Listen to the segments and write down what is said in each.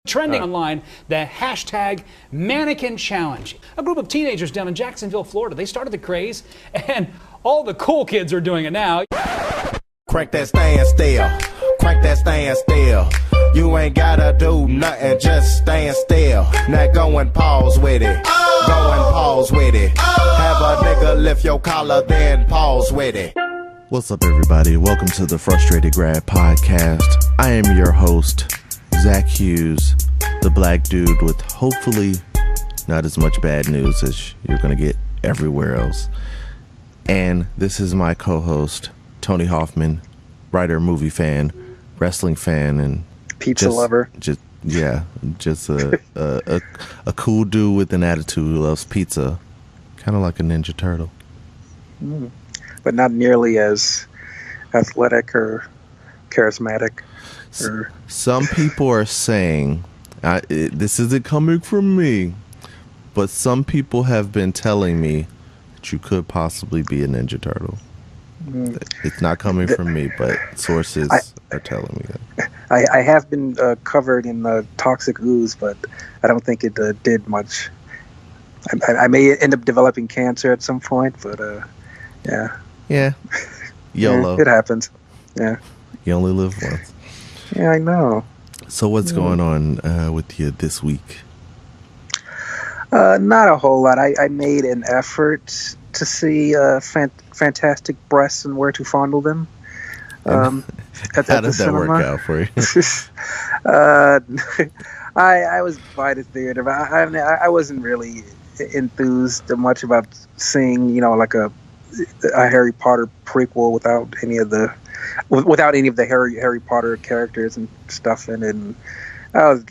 Trending online, the hashtag Mannequin Challenge. A group of teenagers down in Jacksonville, Florida, they started the craze, and all the cool kids are doing it now. Crank that stand still. Crank that stand still. You ain't gotta do nothing, just stand still. Now go and pause with it. Go and pause with it. Have a nigga lift your collar, then pause with it. What's up, everybody? Welcome to the Frustrated Grad Podcast. I am your host, Zach Hughes, the black dude with hopefully not as much bad news as you're going to get everywhere else. And this is my co-host, Tony Hoffman, writer, movie fan, wrestling fan, and pizza lover. Just a cool dude with an attitude who loves pizza, kind of like a Ninja Turtle. But not nearly as athletic or charismatic. Some people are saying, this isn't coming from me, but some people have been telling me that you could possibly be a Ninja Turtle. It's not coming from me, but sources are telling me that. I have been covered in toxic ooze, but I don't think it did much. I may end up developing cancer at some point, but yeah. Yeah. YOLO. Yeah, it happens. Yeah. You only live once. Yeah, I know. So what's going on with you this week? Not a whole lot. I made an effort to see fantastic breasts and where to fondle them. How did that work out for you? I was by the theater, but I wasn't really enthused much about seeing, like a Harry Potter prequel without any of the Harry Potter characters and stuff in it. And I'll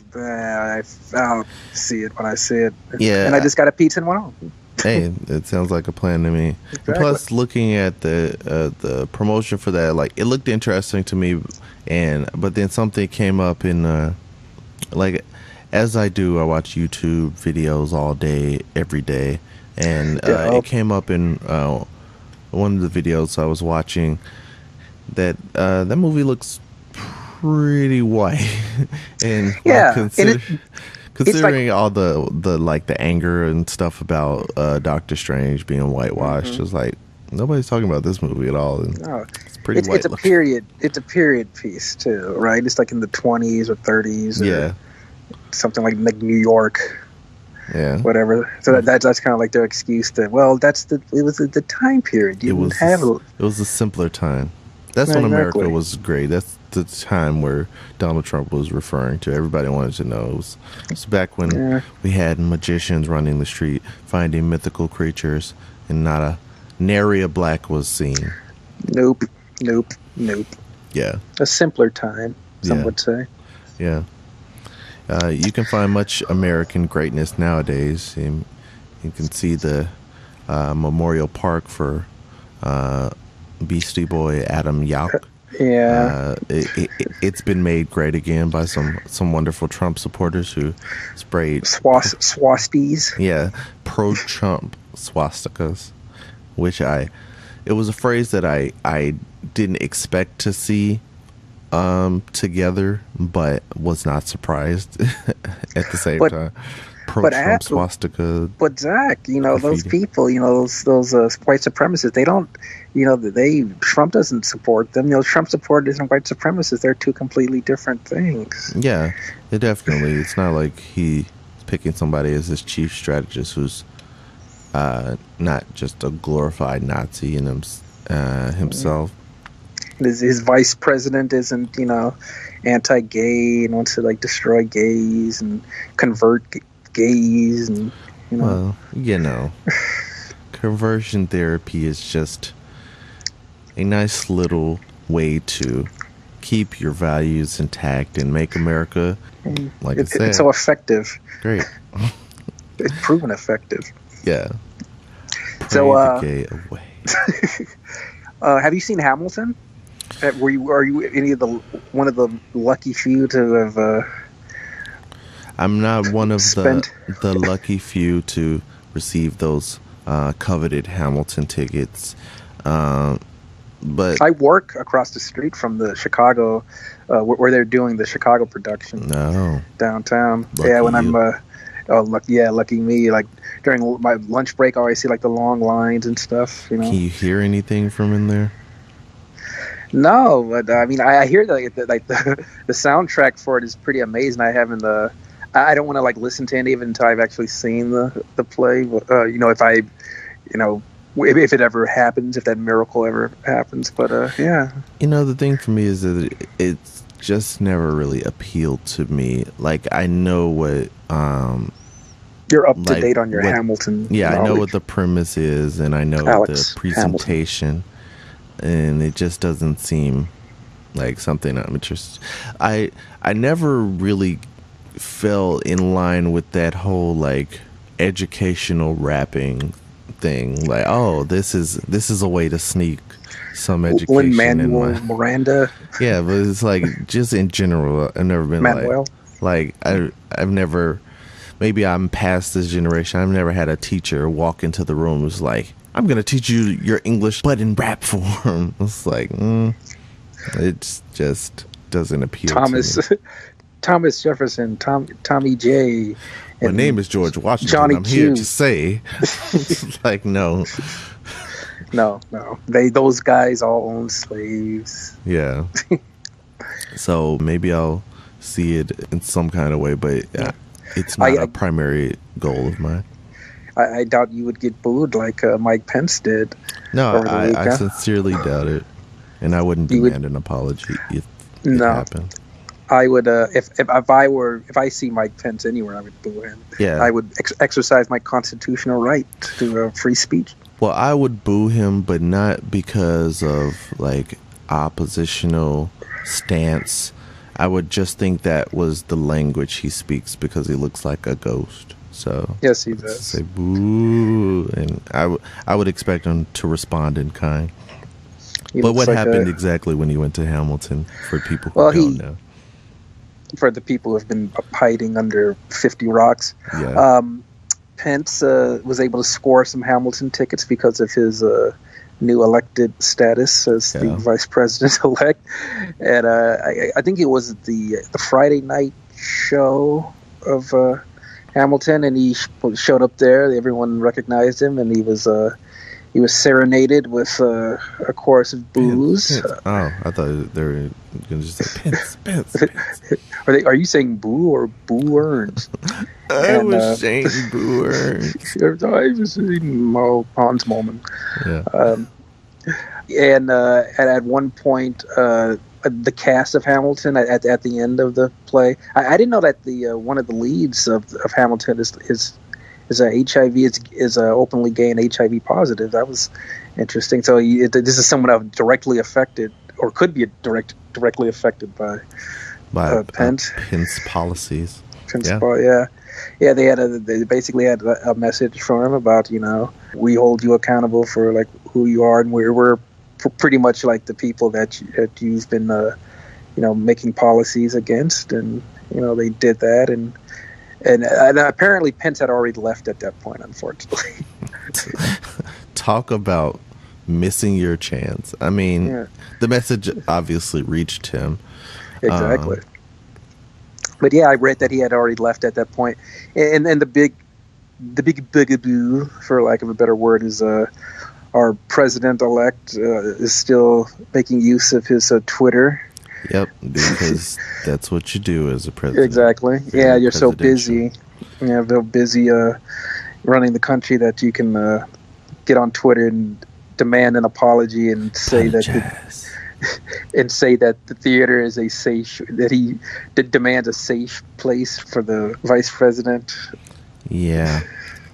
see it when I see it. Yeah, and I just got a pizza and went home. Hey, it sounds like a plan to me. Exactly. Plus, looking at the promotion for that, like, it looked interesting to me, but then something came up in like, as I do, I watch YouTube videos all day, every day, and it came up in one of the videos I was watching that that movie looks pretty white, and considering all the anger and stuff about Doctor Strange being whitewashed, it's like nobody's talking about this movie at all. And it's pretty white. It's a period piece too, right? It's like in the 20s or 30s, or something like New York. Yeah, whatever. So that's kind of like their excuse that, well, it was the time period. It was a simpler time. That's when America was great. That's the time where Donald Trump was referring to. Everybody wanted to know. It was back when we had magicians running the street, finding mythical creatures, and not a nary a black was seen. Nope. Yeah. A simpler time, some would say. Yeah. You can find much American greatness nowadays. You can see the Memorial Park for Beastie Boy Adam Yauch. It's been made great again by some wonderful Trump supporters who sprayed swasties. Yeah, pro-Trump swastikas, which it was a phrase that I didn't expect to see together, but was not surprised at the same time. Pro-Trump swastika. But Zach, those people, those white supremacists, they don't, Trump doesn't support them. Trump supporters and white supremacists, they're two completely different things. Yeah, it's not like he's picking somebody as his chief strategist who's not just a glorified Nazi in himself. His vice president isn't, anti-gay and wants to destroy gays and convert gays and Well, conversion therapy is just a nice little way to keep your values intact and make America, like it's so effective. Great. It's proven effective. Yeah. So, the gay away. Have you seen Hamilton? Are you one of the lucky few to have? I'm not one of the lucky few to receive those coveted Hamilton tickets. but I work across the street from the Chicago, where they're doing the Chicago production no, downtown. Lucky Yeah, when you. I'm oh, lucky me. Like during my lunch break, I always see like the long lines and stuff. You know. Can you hear anything from in there? No, but I mean, I hear that the soundtrack for it is pretty amazing. I haven't I don't want to like listen to any of it until I've actually seen the play. But, you know, if if it ever happens, if that miracle ever happens. But yeah, You know, the thing for me is that it's just never really appealed to me. Like, I know what you're up to like, date on your what- Hamilton. yeah, I know knowledge. what the premise is, and I know Alex the presentation, and it just doesn't seem like something I'm interested. I never really fell in line with that whole like educational rapping thing. Like, oh, this is a way to sneak some education in Lin-Manuel my. Miranda. Yeah, but it's like just in general, I've never been Manuel. like I've never. Maybe I'm past this generation. I've never had a teacher walk into the room who's like, I'm going to teach you your English, but in rap form. It's like, it just doesn't appeal to me. Thomas Jefferson, Tommy J. My and name is George Washington. Johnny I'm here Q. to say. It's like, no. No. Those guys all own slaves. Yeah. So maybe I'll see it in some kind of way, but it's not a primary goal of mine. I doubt you would get booed like Mike Pence did. No, over the I weekend. sincerely doubt it. And I wouldn't You would- demand an apology if it No. happened. I would if I see Mike Pence anywhere, I would boo him. Yeah. I would exercise my constitutional right to free speech. Well, I would boo him, but not because of like oppositional stance. I would just think that was the language he speaks because he looks like a ghost. So Yes, he let's does. say boo, and I would expect him to respond in kind. He But looks what like happened exactly when he went to Hamilton for people who Well, don't know? for the people who have been hiding under 50 rocks? Yeah. Pence was able to score some Hamilton tickets because of his new elected status as the Yeah. vice president-elect. And I think it was the Friday night show of Hamilton, and he showed up there. Everyone recognized him, and he was serenaded with a chorus of boos. Pence. Oh, I thought they were going to just say Pence. Are you saying boo or boo earns? I And, was saying booer. I was saying Hans Molman. Yeah. And at one point, the cast of Hamilton at the end of the play, I didn't know that the one of the leads of Hamilton is HIV is openly gay and HIV positive. That was interesting. So this is someone that was directly affected, or could be directly affected by Pence. Pence policies. Principal, yeah. They basically had a message from him about, we hold you accountable for like who you are, and we're pretty much like the people that you've been making policies against, and they did that, and apparently Pence had already left at that point, unfortunately. Talk about missing your chance. I mean, Yeah. the message obviously reached him. Exactly. But yeah, I read that he had already left at that point, and the big bugaboo, for lack of a better word, is our president-elect is still making use of his Twitter. Yep, because that's what you do as a president. Exactly. Very Yeah, you're so presidential. busy. Yeah, real busy running the country that you can get on Twitter and demand an apology and say that the theater is a safe, that he demands a safe place for the vice president. Yeah.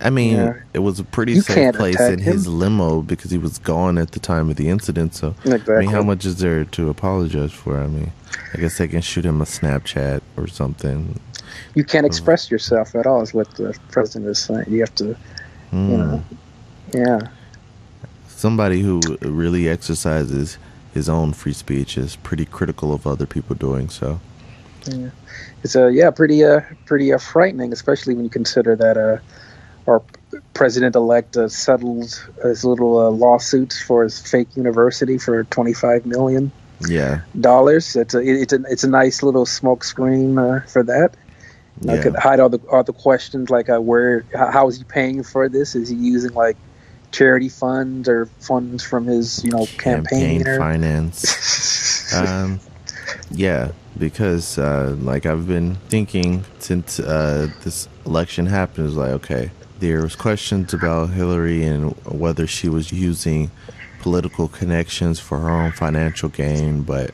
I mean, Yeah. it was a pretty You safe can't place attack in his him. limo because he was gone at the time of the incident. So, I Exactly. mean, how much is there to apologize for? I mean, I guess they can shoot him a Snapchat or something. You can't express yourself at all, is what the president is saying. You have to, yeah. Somebody who really exercises his own free speech is pretty critical of other people doing so. Yeah. It's pretty frightening, especially when you consider that our president-elect settled his little lawsuit for his fake university for $25 million. Yeah. It's a nice little smoke screen for that. I could hide all the questions like how is he paying for this? Is he using like charity funds or funds from his campaign finance? Yeah, because like I've been thinking since this election happened, is like, okay, there was questions about Hillary and whether she was using political connections for her own financial gain, but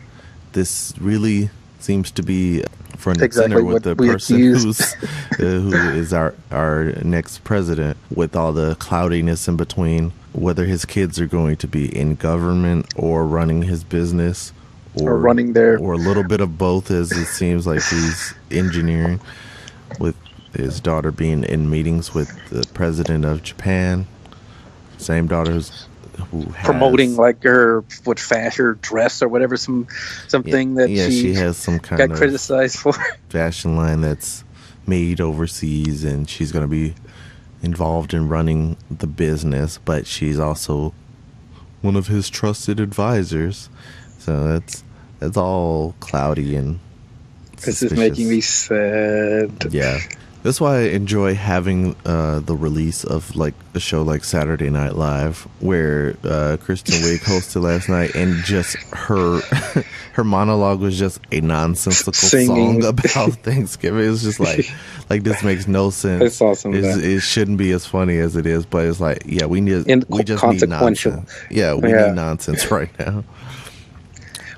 this really seems to be front and center with the person who is our next president, with all the cloudiness in between, whether his kids are going to be in government or running his business or running or a little bit of both, as it seems like he's engineering, with his daughter being in meetings with the president of Japan, same daughter who promoting like her fashion dress or whatever, something that she has some kind got of criticized for fashion line that's made overseas, and she's going to be involved in running the business, but she's also one of his trusted advisors. So that's all cloudy and suspicious. This is making me sad. Yeah. That's why I enjoy having the release of like a show like Saturday Night Live, where Kristen Wiig hosted last night, and just her monologue was just a nonsensical song about Thanksgiving. It was just like this makes no sense. It's awesome. It shouldn't be as funny as it is, but it's like, yeah, we just need nonsense. Yeah, we need nonsense right now.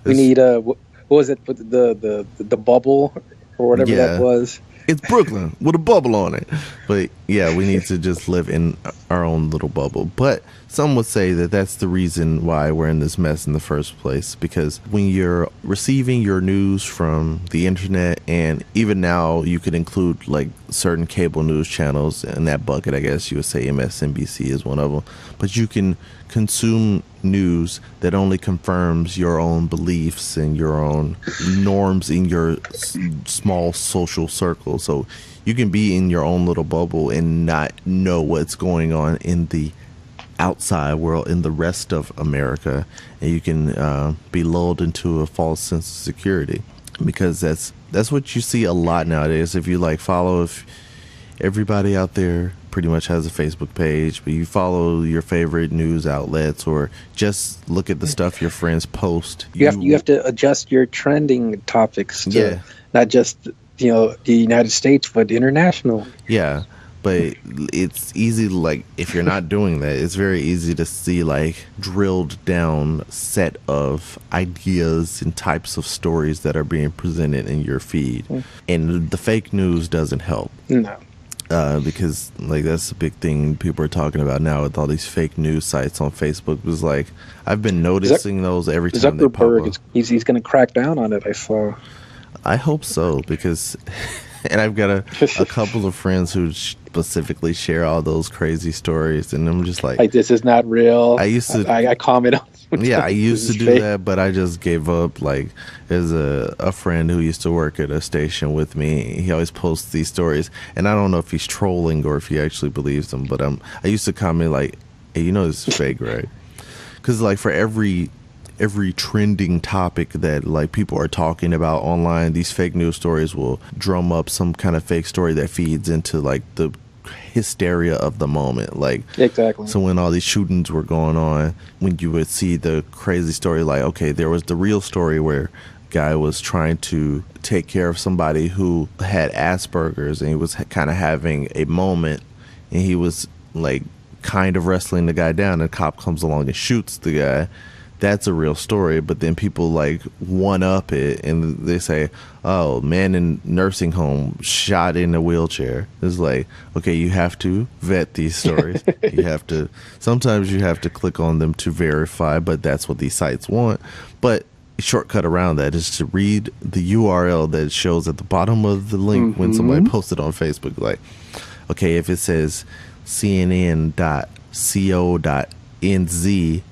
We need what was it? The bubble or whatever that was. It's Brooklyn with a bubble on it. But yeah, we need to just live in our own little bubble. But some would say that that's the reason why we're in this mess in the first place, because when you're receiving your news from the internet, and even now you could include like certain cable news channels in that bucket, I guess you would say MSNBC is one of them, but you can consume news that only confirms your own beliefs and your own norms in your small social circle. So you can be in your own little bubble and not know what's going on in the outside world, in the rest of America, and you can be lulled into a false sense of security, because that's what you see a lot nowadays. If you if everybody out there pretty much has a Facebook page, but you follow your favorite news outlets or just look at the stuff your friends post, you have to adjust your trending topics to not just the United States but international. Yeah, but it's easy, like if you're not doing that, it's very easy to see like drilled down set of ideas and types of stories that are being presented in your feed, and the fake news doesn't help. No. Because like that's a big thing people are talking about now with all these fake news sites on Facebook. It was like, I've been noticing those every time they pop up. He's going to crack down on it, I saw. I hope so, because and I've got a couple of friends who specifically share all those crazy stories, and I'm just like this is not real. I comment on I used to do that, but I just gave up. Like, there's a friend who used to work at a station with me. He always posts these stories, and I don't know if he's trolling or if he actually believes them, but I used to comment like, hey, this is fake, right? Because like for every trending topic that like people are talking about online, these fake news stories will drum up some kind of fake story that feeds into like the hysteria of the moment. Like, exactly. So when all these shootings were going on, when you would see the crazy story, like, okay, there was the real story where guy was trying to take care of somebody who had Asperger's, and he was kind of having a moment, and he was like kind of wrestling the guy down, and a cop comes along and shoots the guy. That's a real story. But then people like one up it, and they say, oh, man in nursing home shot in a wheelchair. It's like, okay, you have to vet these stories. Sometimes you have to click on them to verify, but that's what these sites want. But shortcut around that is to read the URL that shows at the bottom of the link when somebody posted on Facebook. Like, okay, if it says cnn.co.nz,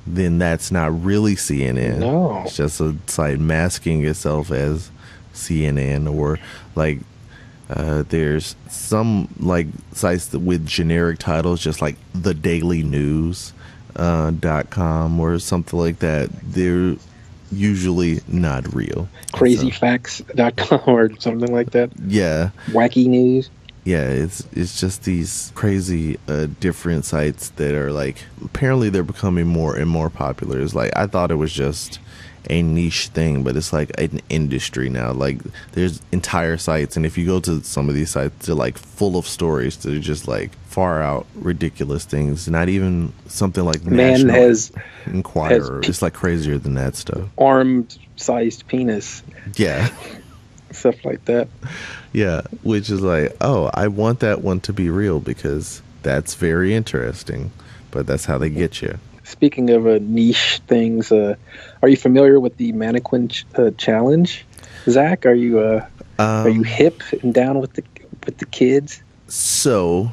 then that's not really CNN. No. It's just a site masking itself as CNN. Or like There's some like sites with generic titles, just like the Daily News .com or something like that. They're usually not real. Crazyfacts.com or something like that. Yeah. Wacky news. Yeah, it's just these crazy different sites that are like, apparently they're becoming more and more popular. It's like, I thought it was just a niche thing, but it's like an industry now. Like, there's entire sites, and if you go to some of these sites, they're like full of stories that are just like far out ridiculous things. Not even something like Man National has Enquirer. It's like crazier than that stuff. Arm-sized penis. Yeah. Stuff like that. Yeah, which is like, oh, I want that one to be real because that's very interesting. But that's how they get you. Speaking of niche things, are you familiar with the Mannequin challenge, Zach? Are you hip and down with the kids? So,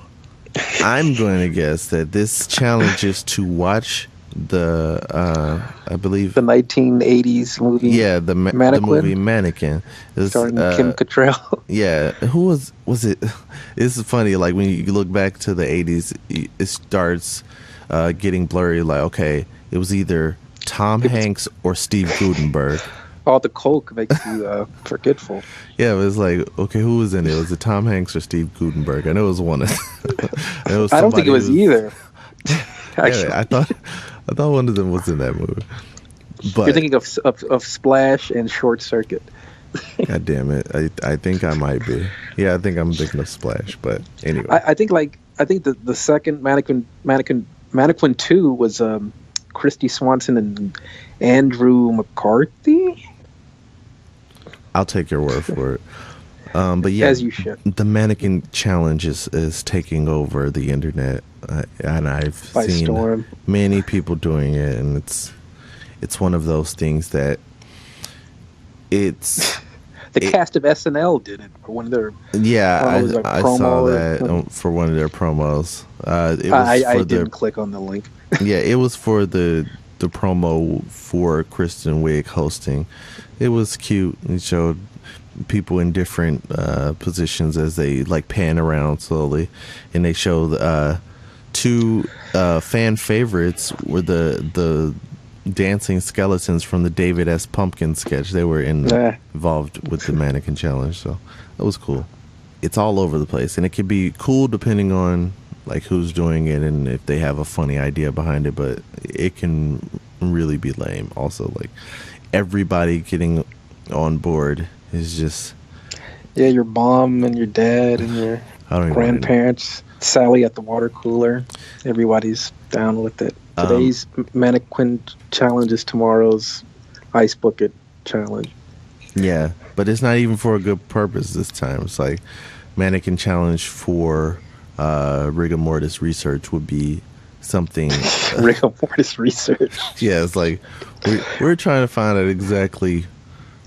I'm going to guess that this challenge is to watch the I believe the 1980s movie. Yeah, the movie Mannequin. Starring Kim Cattrall. Yeah, who was it? It's funny. Like when you look back to the 80s, it starts getting blurry. Like, okay, it was either Tom Hanks or Steve Guttenberg. All the coke makes you forgetful. Yeah, it was like, okay, who was in it? Was it Tom Hanks or Steve Guttenberg? I know it was one of I don't think it was either. Actually. Yeah, I thought one of them was in that movie. But you're thinking of Splash and Short Circuit. God damn it! I think I might be. Yeah, I think I'm thinking of Splash. But anyway, I think the second Mannequin 2 was Christy Swanson and Andrew McCarthy. I'll take your word for it. But yeah, as you should. The Mannequin challenge is taking over the internet, and I've seen storm. Many people doing it, and it's one of those things that it's the cast of SNL did it for one of their I saw that for one of their promos. I didn't click on the link. Yeah, it was for the promo for Kristen Wiig hosting. It was cute. It showed people in different positions as they like pan around slowly, and they showed two fan favorites were the dancing skeletons from the David S. Pumpkin sketch. They were involved with the Mannequin challenge, so that was cool. It's all over the place, and it can be cool depending on like who's doing it and if they have a funny idea behind it, but it can really be lame also. Like everybody getting on board is just your mom and your dad and your grandparents, Sally at the water cooler, everybody's down with it. Today's Mannequin challenge is tomorrow's Ice Bucket challenge. Yeah, but it's not even for a good purpose this time. It's like Mannequin challenge for rigor mortis research would be something. Rigor mortis research. Yeah, it's like we're trying to find out exactly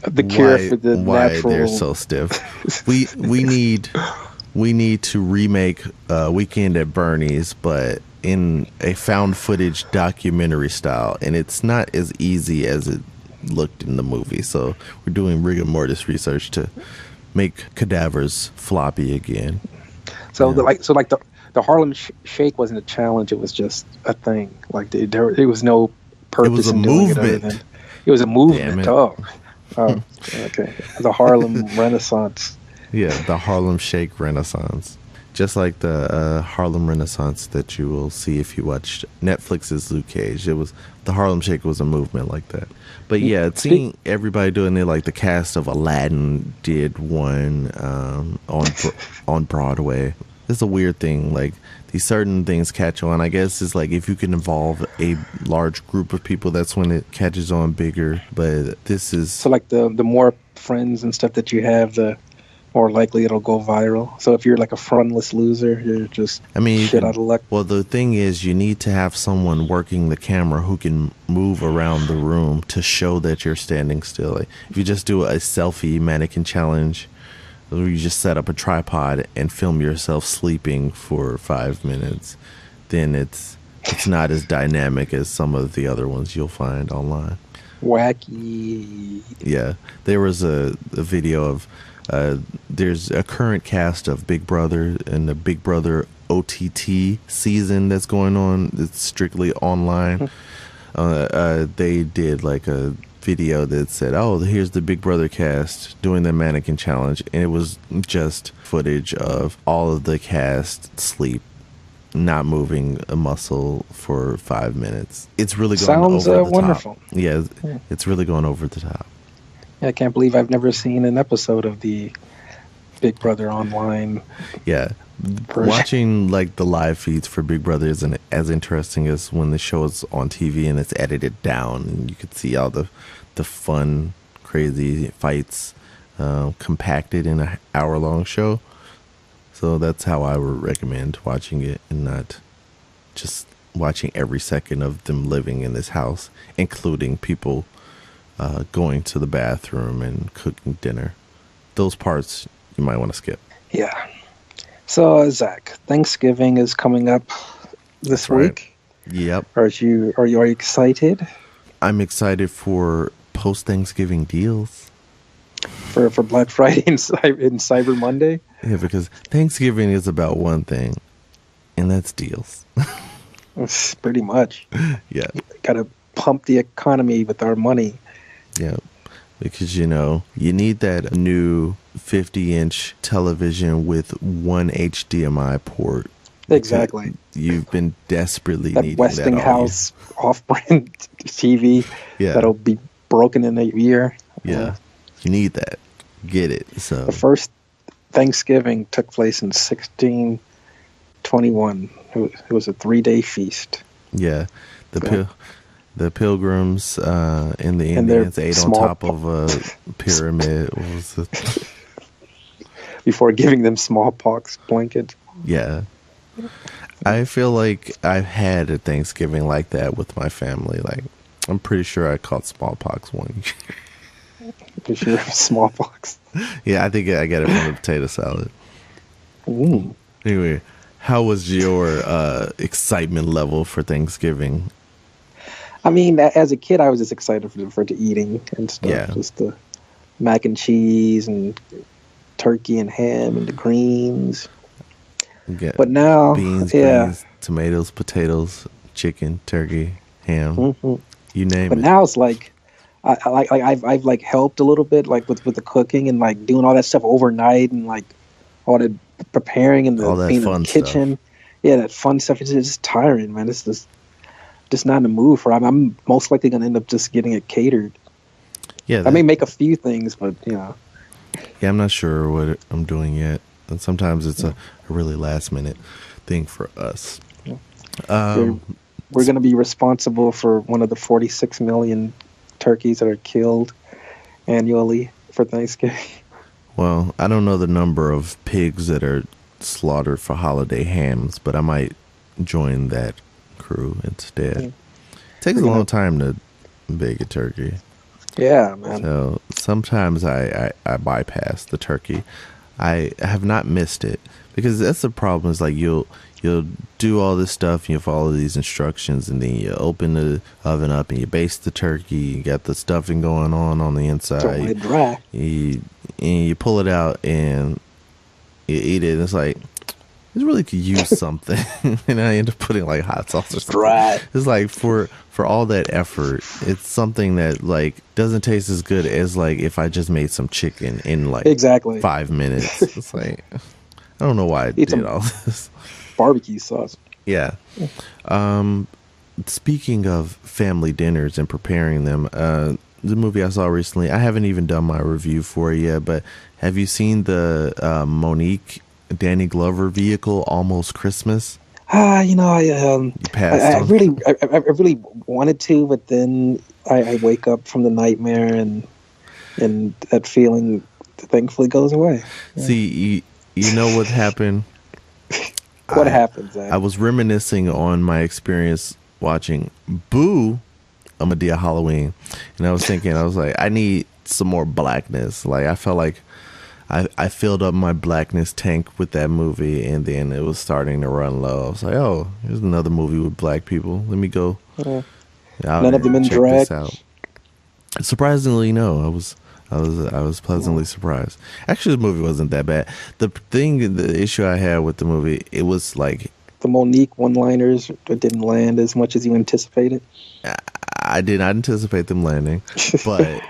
the cure for the why natural. They're so stiff. we need to remake Weekend at Bernie's, but in a found footage documentary style, and it's not as easy as it looked in the movie. So we're doing rigor mortis research to make cadavers floppy again. So the Harlem Shake wasn't a challenge; it was just a thing. Like there was no purpose. It was a in movement. doing it other than, it was a movement. Oh, okay. The Harlem Renaissance. Yeah, the Harlem Shake Renaissance. Just like the Harlem Renaissance that you will see if you watched Netflix's Luke Cage. The Harlem Shake was a movement like that. But yeah, seeing everybody doing it, like the cast of Aladdin did one on Broadway. It's a weird thing. Like these certain things catch on. I guess it's like if you can involve a large group of people, that's when it catches on bigger. But this is so like the more friends and stuff that you have, the more likely it'll go viral. So if you're like a frontless loser, you're just shit out of luck. Well, the thing is, you need to have someone working the camera who can move around the room to show that you're standing still. Like, if you just do a selfie mannequin challenge, where you just set up a tripod and film yourself sleeping for 5 minutes, then it's not as dynamic as some of the other ones you'll find online. Wacky. Yeah, there was a video of There's a current cast of Big Brother and the Big Brother OTT season that's going on. It's strictly online. They did like a video that said, "Oh, here's the Big Brother cast doing the mannequin challenge," and it was just footage of all of the cast sleep, not moving a muscle for 5 minutes. It's really going over the wonderful. top. Yeah, it's really going over the top. I can't believe I've never seen an episode of the Big Brother online. Yeah. Watching like the live feeds for Big Brother isn't as interesting as when the show is on TV and it's edited down and you could see all the fun, crazy fights compacted in an hour-long show. So that's how I would recommend watching it, and not just watching every second of them living in this house, including people going to the bathroom and cooking dinner. Those parts you might want to skip. Yeah. So, Zach, Thanksgiving is coming up this week. Yep. Are you excited? I'm excited for post-Thanksgiving deals. For Black Friday and Cyber Monday? Yeah, because Thanksgiving is about one thing, and that's deals. Pretty much. Yeah. Got to pump the economy with our money. Yeah. Because, you need that new 50-inch television with one HDMI port. Exactly. You've been desperately that needing Westinghouse off-brand TV that'll be broken in a year. Yeah. You need that. Get it. So the first Thanksgiving took place in 1621. It was a 3-day feast. Yeah. The Pilgrims and the Indians ate on top of a pyramid. What was it? Before giving them smallpox blankets. Yeah. I feel like I've had a Thanksgiving like that with my family. Like, I'm pretty sure I caught smallpox one year. Pretty sure smallpox. Yeah, I think I got it from the potato salad. Mm. Anyway, how was your excitement level for Thanksgiving? I mean, as a kid, I was just excited for the eating and stuff. Yeah. Just the mac and cheese and turkey and ham and the greens. But now, beans, greens, tomatoes, potatoes, chicken, turkey, ham, you name it. But now it's like, I've like helped a little bit, like with the cooking and like doing all that stuff overnight and like all the preparing and all that being fun in the kitchen. Stuff. Yeah, that fun stuff. It's just tiring, man. It's just not in the mood for it. I'm most likely going to end up just getting it catered. Yeah, I may make a few things, but Yeah, I'm not sure what I'm doing yet. And sometimes it's a really last minute thing for us. We're going to be responsible for one of the 46 million turkeys that are killed annually for Thanksgiving. Well, I don't know the number of pigs that are slaughtered for holiday hams, but I might join that crew instead. It takes a long time to bake a turkey. Yeah, man. So sometimes I bypass the turkey. I have not missed it, because that's the problem. Is like you'll do all this stuff and you follow these instructions, and then you open the oven up and you baste the turkey. You got the stuffing going on the inside. Don't let it dry. You pull it out and you eat it. And it's like, this really could use something. And I end up putting like hot sauce or something. Right. It's like for all that effort, it's something that like doesn't taste as good as like if I just made some chicken in like 5 minutes. It's like, I don't know why I did all this. Barbecue sauce. Yeah. Speaking of family dinners and preparing them, the movie I saw recently, I haven't even done my review for it yet, but have you seen the Monique Danny Glover vehicle, Almost Christmas? I really wanted to, but then I wake up from the nightmare and that feeling thankfully goes away. Yeah. See, you know what happened? What happened, Zach? I was reminiscing on my experience watching Boo a Madea Halloween, and I was thinking, I was like, I need some more blackness. Like, I felt like I filled up my blackness tank with that movie, and then it was starting to run low. I was like, oh, here's another movie with black people. Let me go. None of them in drag. Surprisingly, no. I was pleasantly surprised. Actually, the movie wasn't that bad. The issue I had with the movie, it was like The Monique one-liners didn't land as much as you anticipated. I did not anticipate them landing, but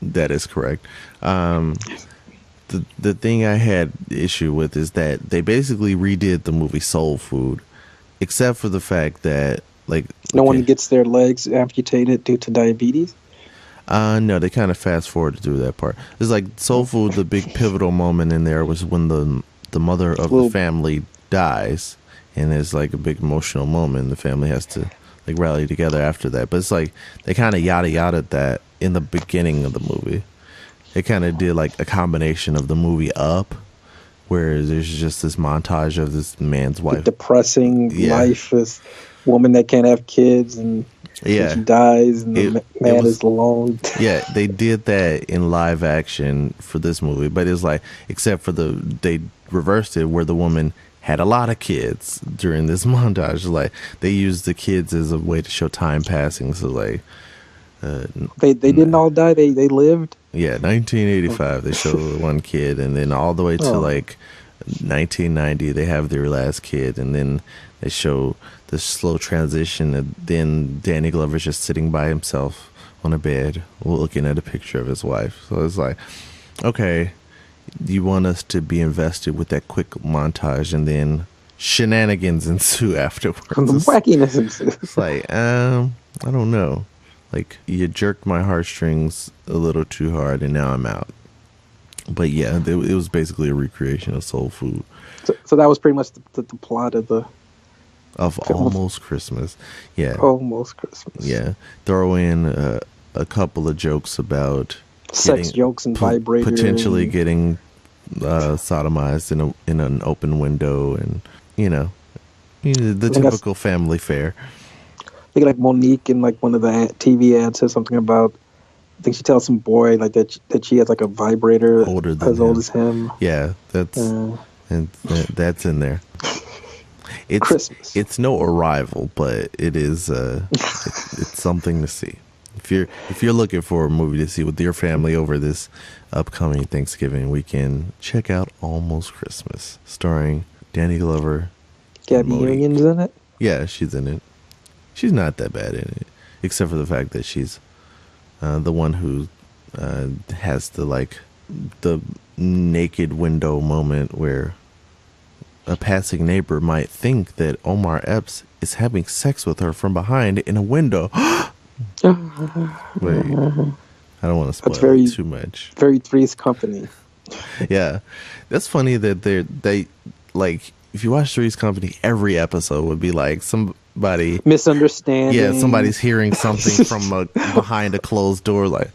that is correct. The thing I had issue with is that they basically redid the movie Soul Food, except for the fact that no one gets their legs amputated due to diabetes. No, they kind of fast forward through that part. It's like Soul Food. The big pivotal moment in there was when the mother of the family dies, and it's like a big emotional moment. The family has to rally together after that. But it's like they kind of yada that in the beginning of the movie. It kind of did like a combination of the movie Up, where there's just this montage of this man's wife, depressing life, this woman that can't have kids, and she dies, and the man is alone. Yeah, they did that in live action for this movie, but it's like, except for they reversed it where the woman had a lot of kids during this montage. Like they used the kids as a way to show time passing. So like, they didn't all die. They lived. Yeah, 1985 they show one kid, and then all the way to like 1990 they have their last kid, and then they show the slow transition, and then Danny Glover's just sitting by himself on a bed looking at a picture of his wife. So it's like, okay, you want us to be invested with that quick montage, and then shenanigans ensue afterwards. Wackiness ensues. It's like, I don't know. Like, you jerked my heartstrings a little too hard, and now I'm out. But yeah, it was basically a recreation of Soul Food. So that was pretty much the plot of Almost Christmas. Yeah. Almost Christmas. Yeah. Throw in a couple of jokes about sex jokes and vibrators. Potentially getting sodomized in an open window, and the typical family fare. I think like Monique in like one of the TV ads says something about, I think she tells some boy like that she has like a vibrator older than as old as him. Yeah, that's that's in there. It's Christmas. It's no Arrival, but it is it's something to see. If you're looking for a movie to see with your family over this upcoming Thanksgiving weekend, check out Almost Christmas, starring Danny Glover. Gabby Union's in it. Yeah, she's in it. She's not that bad in it, except for the fact that she's the one who has the naked window moment where a passing neighbor might think that Omar Epps is having sex with her from behind in a window. Wait, I don't want to spoil it too much. Very Three's Company. Yeah, that's funny that they like, if you watch Three's Company, every episode would be like somebody misunderstanding. Yeah, somebody's hearing something from behind a closed door, like,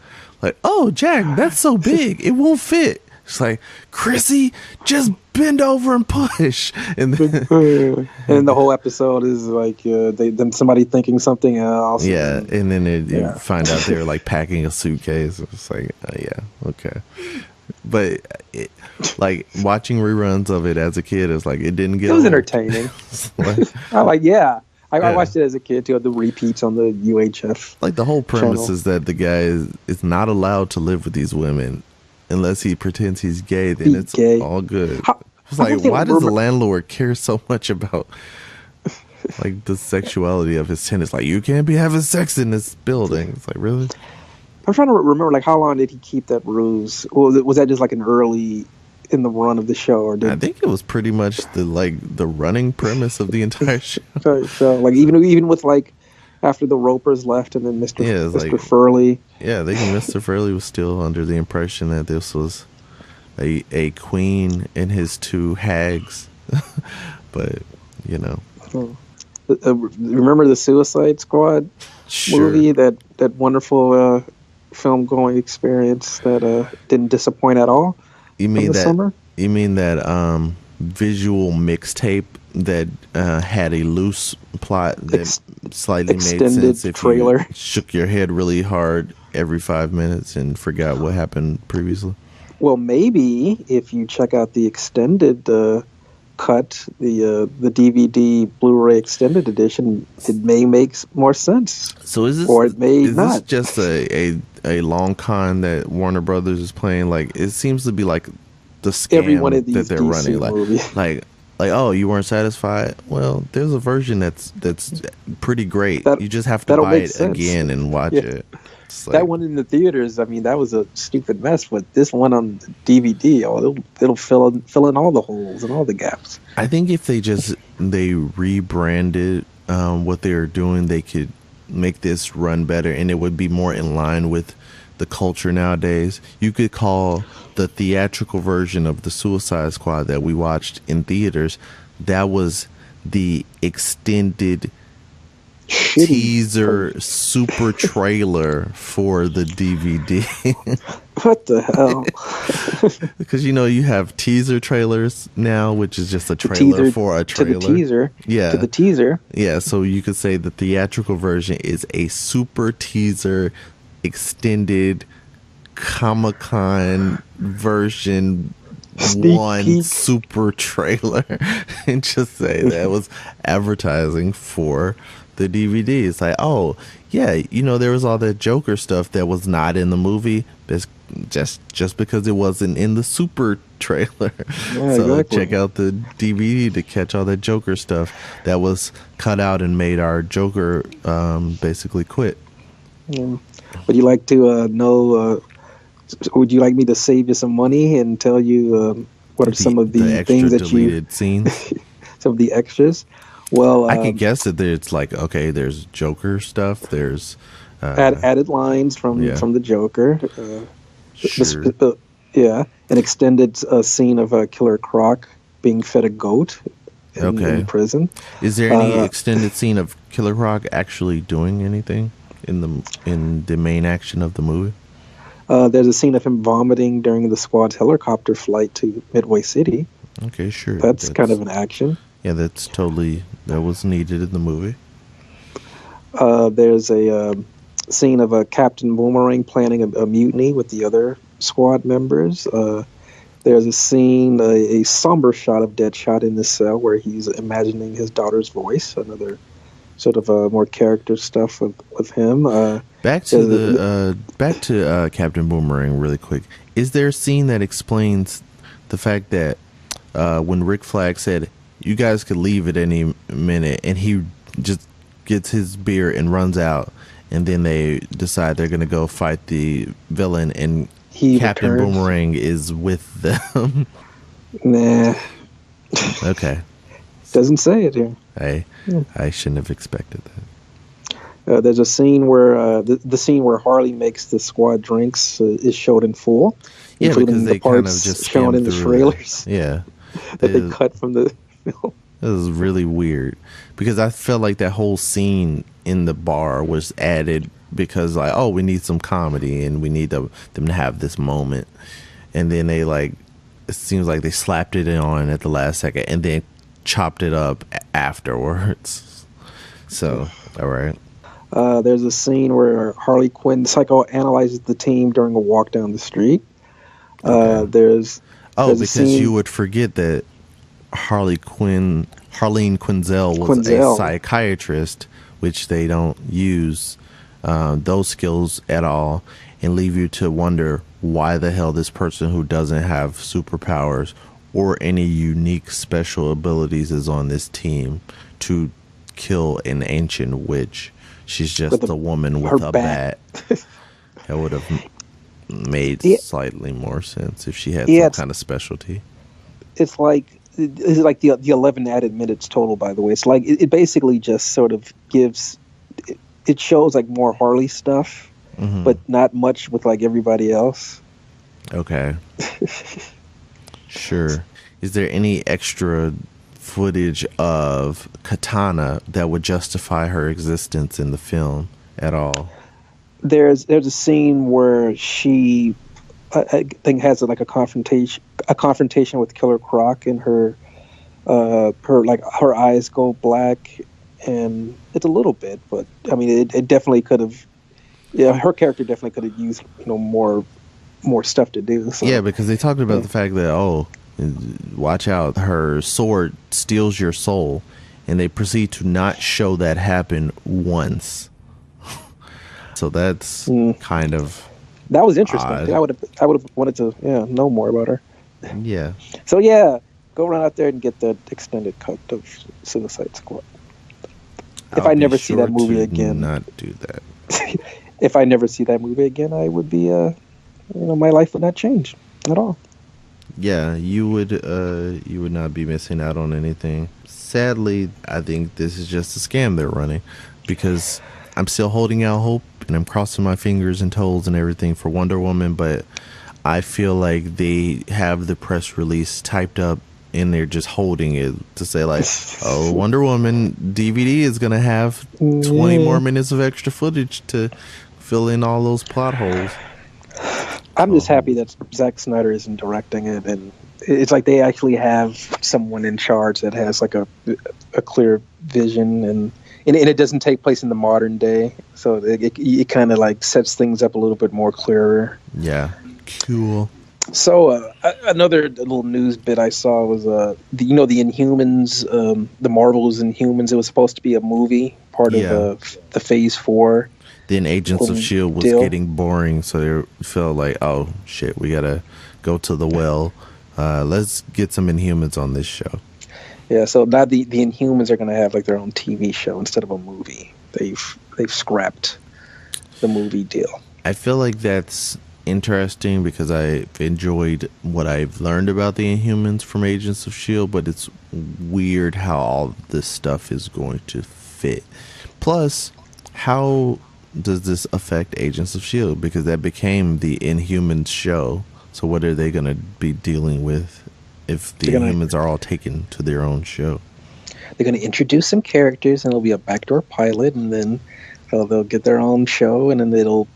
oh, Jack, that's so big, it won't fit. It's like, Chrissy, just bend over and push. And the whole episode is like somebody thinking something else. Yeah, and then you find out they're like packing a suitcase. It's like, yeah, okay. But like watching reruns of it as a kid, it's like it didn't get. It was entertaining. I watched it as a kid too. The repeats on the UHF. Like the whole premise channel. is that the guy is not allowed to live with these women unless he pretends he's gay. Then it's gay. All good. It's like, why does the landlord care so much about like the sexuality of his tenants? Like, you can't be having sex in this building. It's like, really? I'm trying to remember, like, how long did he keep that ruse? Was that just like an early in the run of the show, or I think it was pretty much the running premise of the entire show. So like even with like after the Ropers left and then Mr. Furley. Yeah, I think Mr. Furley was still under the impression that this was a queen and his two hags, but remember the Suicide Squad movie, that wonderful film going experience that didn't disappoint at all. You mean that summer? You mean that visual mixtape that had a loose plot that slightly made sense if trailer. You shook your head really hard every 5 minutes and forgot what happened previously? Well, maybe if you check out the extended cut, the DVD Blu-ray extended edition, it may make more sense. So is this, or it may is not. this just a long con that Warner Brothers is playing? Like, it seems to be like the scam Every one of these that they're DC running. movies. Like, oh, you weren't satisfied? Well, there's a version that's pretty great. You just have to buy it again and watch it. Like, that one in the theaters, I mean, that was a stupid mess. But this one on DVD, it'll fill in all the holes and all the gaps. I think if they rebranded what they were doing, they could make this run better, and it would be more in line with the culture nowadays. You could call the theatrical version of the Suicide Squad that we watched in theaters, that was the extended teaser super trailer for the DVD. What the hell? Because you have teaser trailers now, which is just a trailer for a trailer. To the teaser. Yeah. To the teaser. Yeah, so you could say the theatrical version is a super teaser extended Comic-Con version Sneak one peek. super trailer, and just say that was advertising for the DVD. It's like, oh yeah, there was all that Joker stuff that was not in the movie, just because it wasn't in the super trailer. Yeah, So exactly. check out the DVD to catch all that Joker stuff that was cut out and made our Joker basically quit. Would you like to know? Would you like me to save you some money and tell you what are some of the extra things that deleted scenes? some of the extras? Well, I can guess that it's like, okay, there's Joker stuff, there's added lines from the Joker. sure. An extended scene of Killer Croc being fed a goat in prison. Is there any extended scene of Killer Croc actually doing anything in the main action of the movie? There's a scene of him vomiting during the squad's helicopter flight to Midway City. Okay, sure. That's kind of an action. Yeah, that was needed in the movie. There's a scene of Captain Boomerang planning a mutiny with the other squad members. There's a scene, a somber shot of Deadshot in the cell where he's imagining his daughter's voice. Another sort of more character stuff with him. Back to Captain Boomerang really quick. Is there a scene that explains the fact that when Rick Flag said, you guys could leave at any minute, and he just gets his beer and runs out, and then they decide they're going to go fight the villain, and Captain returns. Boomerang is with them? Nah. Okay. Doesn't say it here. I shouldn't have expected that. There's a scene where the scene where Harley makes the squad drinks is showed in full, including the parts just shown in the skimmed trailers Yeah. that they cut from the film. It was really weird because I felt like that whole scene in the bar was added because, like, oh, we need some comedy and we need them to have this moment, and then they it seems like they slapped it on at the last second and then chopped it up afterwards. So, all right. There's a scene where Harley Quinn psychoanalyzes the team during a walk down the street. There's because you would forget that Harleen Quinzel was a psychiatrist, which they don't use those skills at all, and leave you to wonder why the hell this person who doesn't have superpowers or any unique special abilities is on this team to kill an ancient witch. She's just a woman with a bat. That would have made slightly more sense if she had some kind of specialty. It's like the 11 added minutes total, by the way. It's like it basically just sort of gives it shows like more Harley stuff, but not much with like everybody else. Okay. Sure. Is there any extra footage of Katana that would justify her existence in the film at all? There's a scene where she I think has like a confrontation with Killer Croc, and her eyes go black, and it's a little bit, but I mean it definitely could have. Yeah, her character definitely could have used more stuff to do. So. Yeah, because they talked about the fact that Watch out, her sword steals your soul. And they proceed to not show that happen once. So that's kind of that was interesting. odd. I would have wanted to know more about her. Yeah. So yeah, go run out there and get the extended cut of Suicide Squad. If I'll I be never see that sure movie to again, not do that. if I never see that movie again, I would be my life would not change at all. Yeah, you would not be missing out on anything. Sadly, I think this is just a scam they're running, because I'm still holding out hope and I'm crossing my fingers and toes and everything for Wonder Woman, but I feel like they have the press release typed up and they're just holding it to say like, oh, Wonder Woman DVD is going to have 20 more minutes of extra footage to fill in all those plot holes. I'm just happy that Zack Snyder isn't directing it, and it's like they actually have someone in charge that has like a clear vision, and it doesn't take place in the modern day, so it kind of like sets things up a little bit more clearer. Yeah, cool. So another little news bit I saw was the Inhumans, the Marvel's Inhumans. It was supposed to be a movie, part of the Phase 4. Then Agents of S.H.I.E.L.D. was getting boring, so they felt like, oh, shit, we got to go to the well. Let's get some Inhumans on this show. Yeah, so now the Inhumans are going to have like their own TV show instead of a movie. They've scrapped the movie deal. I feel like that's interesting because I've enjoyed what I've learned about the Inhumans from Agents of S.H.I.E.L.D., but it's weird how all this stuff is going to fit. Plus, how does this affect Agents of S.H.I.E.L.D.? Because that became the Inhumans show. So what are they going to be dealing with if the Inhumans are all taken to their own show? They're going to introduce some characters, and it'll be a backdoor pilot, and then they'll get their own show, and then it'll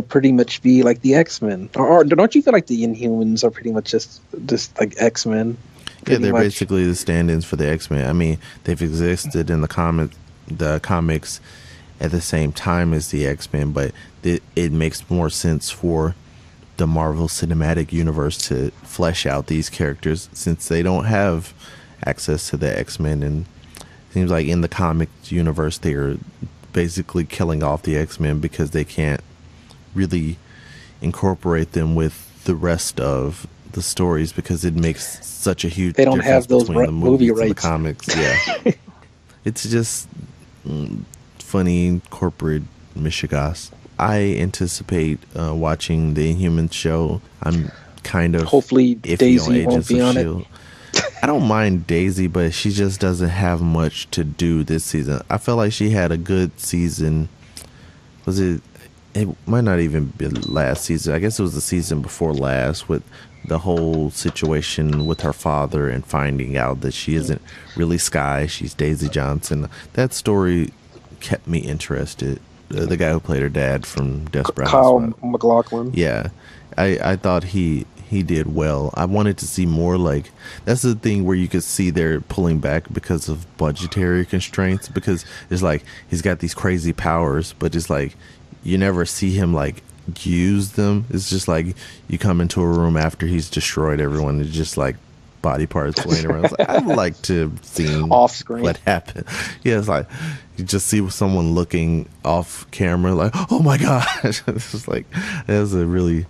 pretty much be like the X-Men. Or don't you feel like the Inhumans are pretty much just like X-Men? Yeah, they're basically the stand-ins for the X-Men. I mean, they've existed in the comics at the same time as the X-Men, but it makes more sense for the Marvel Cinematic Universe to flesh out these characters since they don't have access to the X-Men, and it seems like in the comics universe they're basically killing off the X-Men because they can't really incorporate them with the rest of the stories because it makes such a huge they don't difference have those between the movie movies and the rights. comics. Yeah. It's just funny corporate mishigas. I anticipate watching the Inhumans show. I'm kind of hopefully iffy Daisy on won't Agents be of on S.H.I.E.L.D. I don't mind Daisy, but she just doesn't have much to do this season. I felt like she had a good season. It might not even be last season. I guess it was the season before last with the whole situation with her father and finding out that she isn't really Skye, she's Daisy Johnson. That story kept me interested. The guy who played her dad from Desperate Housewives. Kyle MacLachlan. Yeah, I thought he did well. I wanted to see more. Like, that's the thing where you could see they're pulling back because of budgetary constraints, because it's like he's got these crazy powers, but it's like you never see him like use them. It's just like you come into a room after he's destroyed everyone, it's just like body parts laying around. It's like, I'd like to see off screen what happened. Yeah, it's like you just see someone looking off camera like, oh my gosh. It's just like, that was a really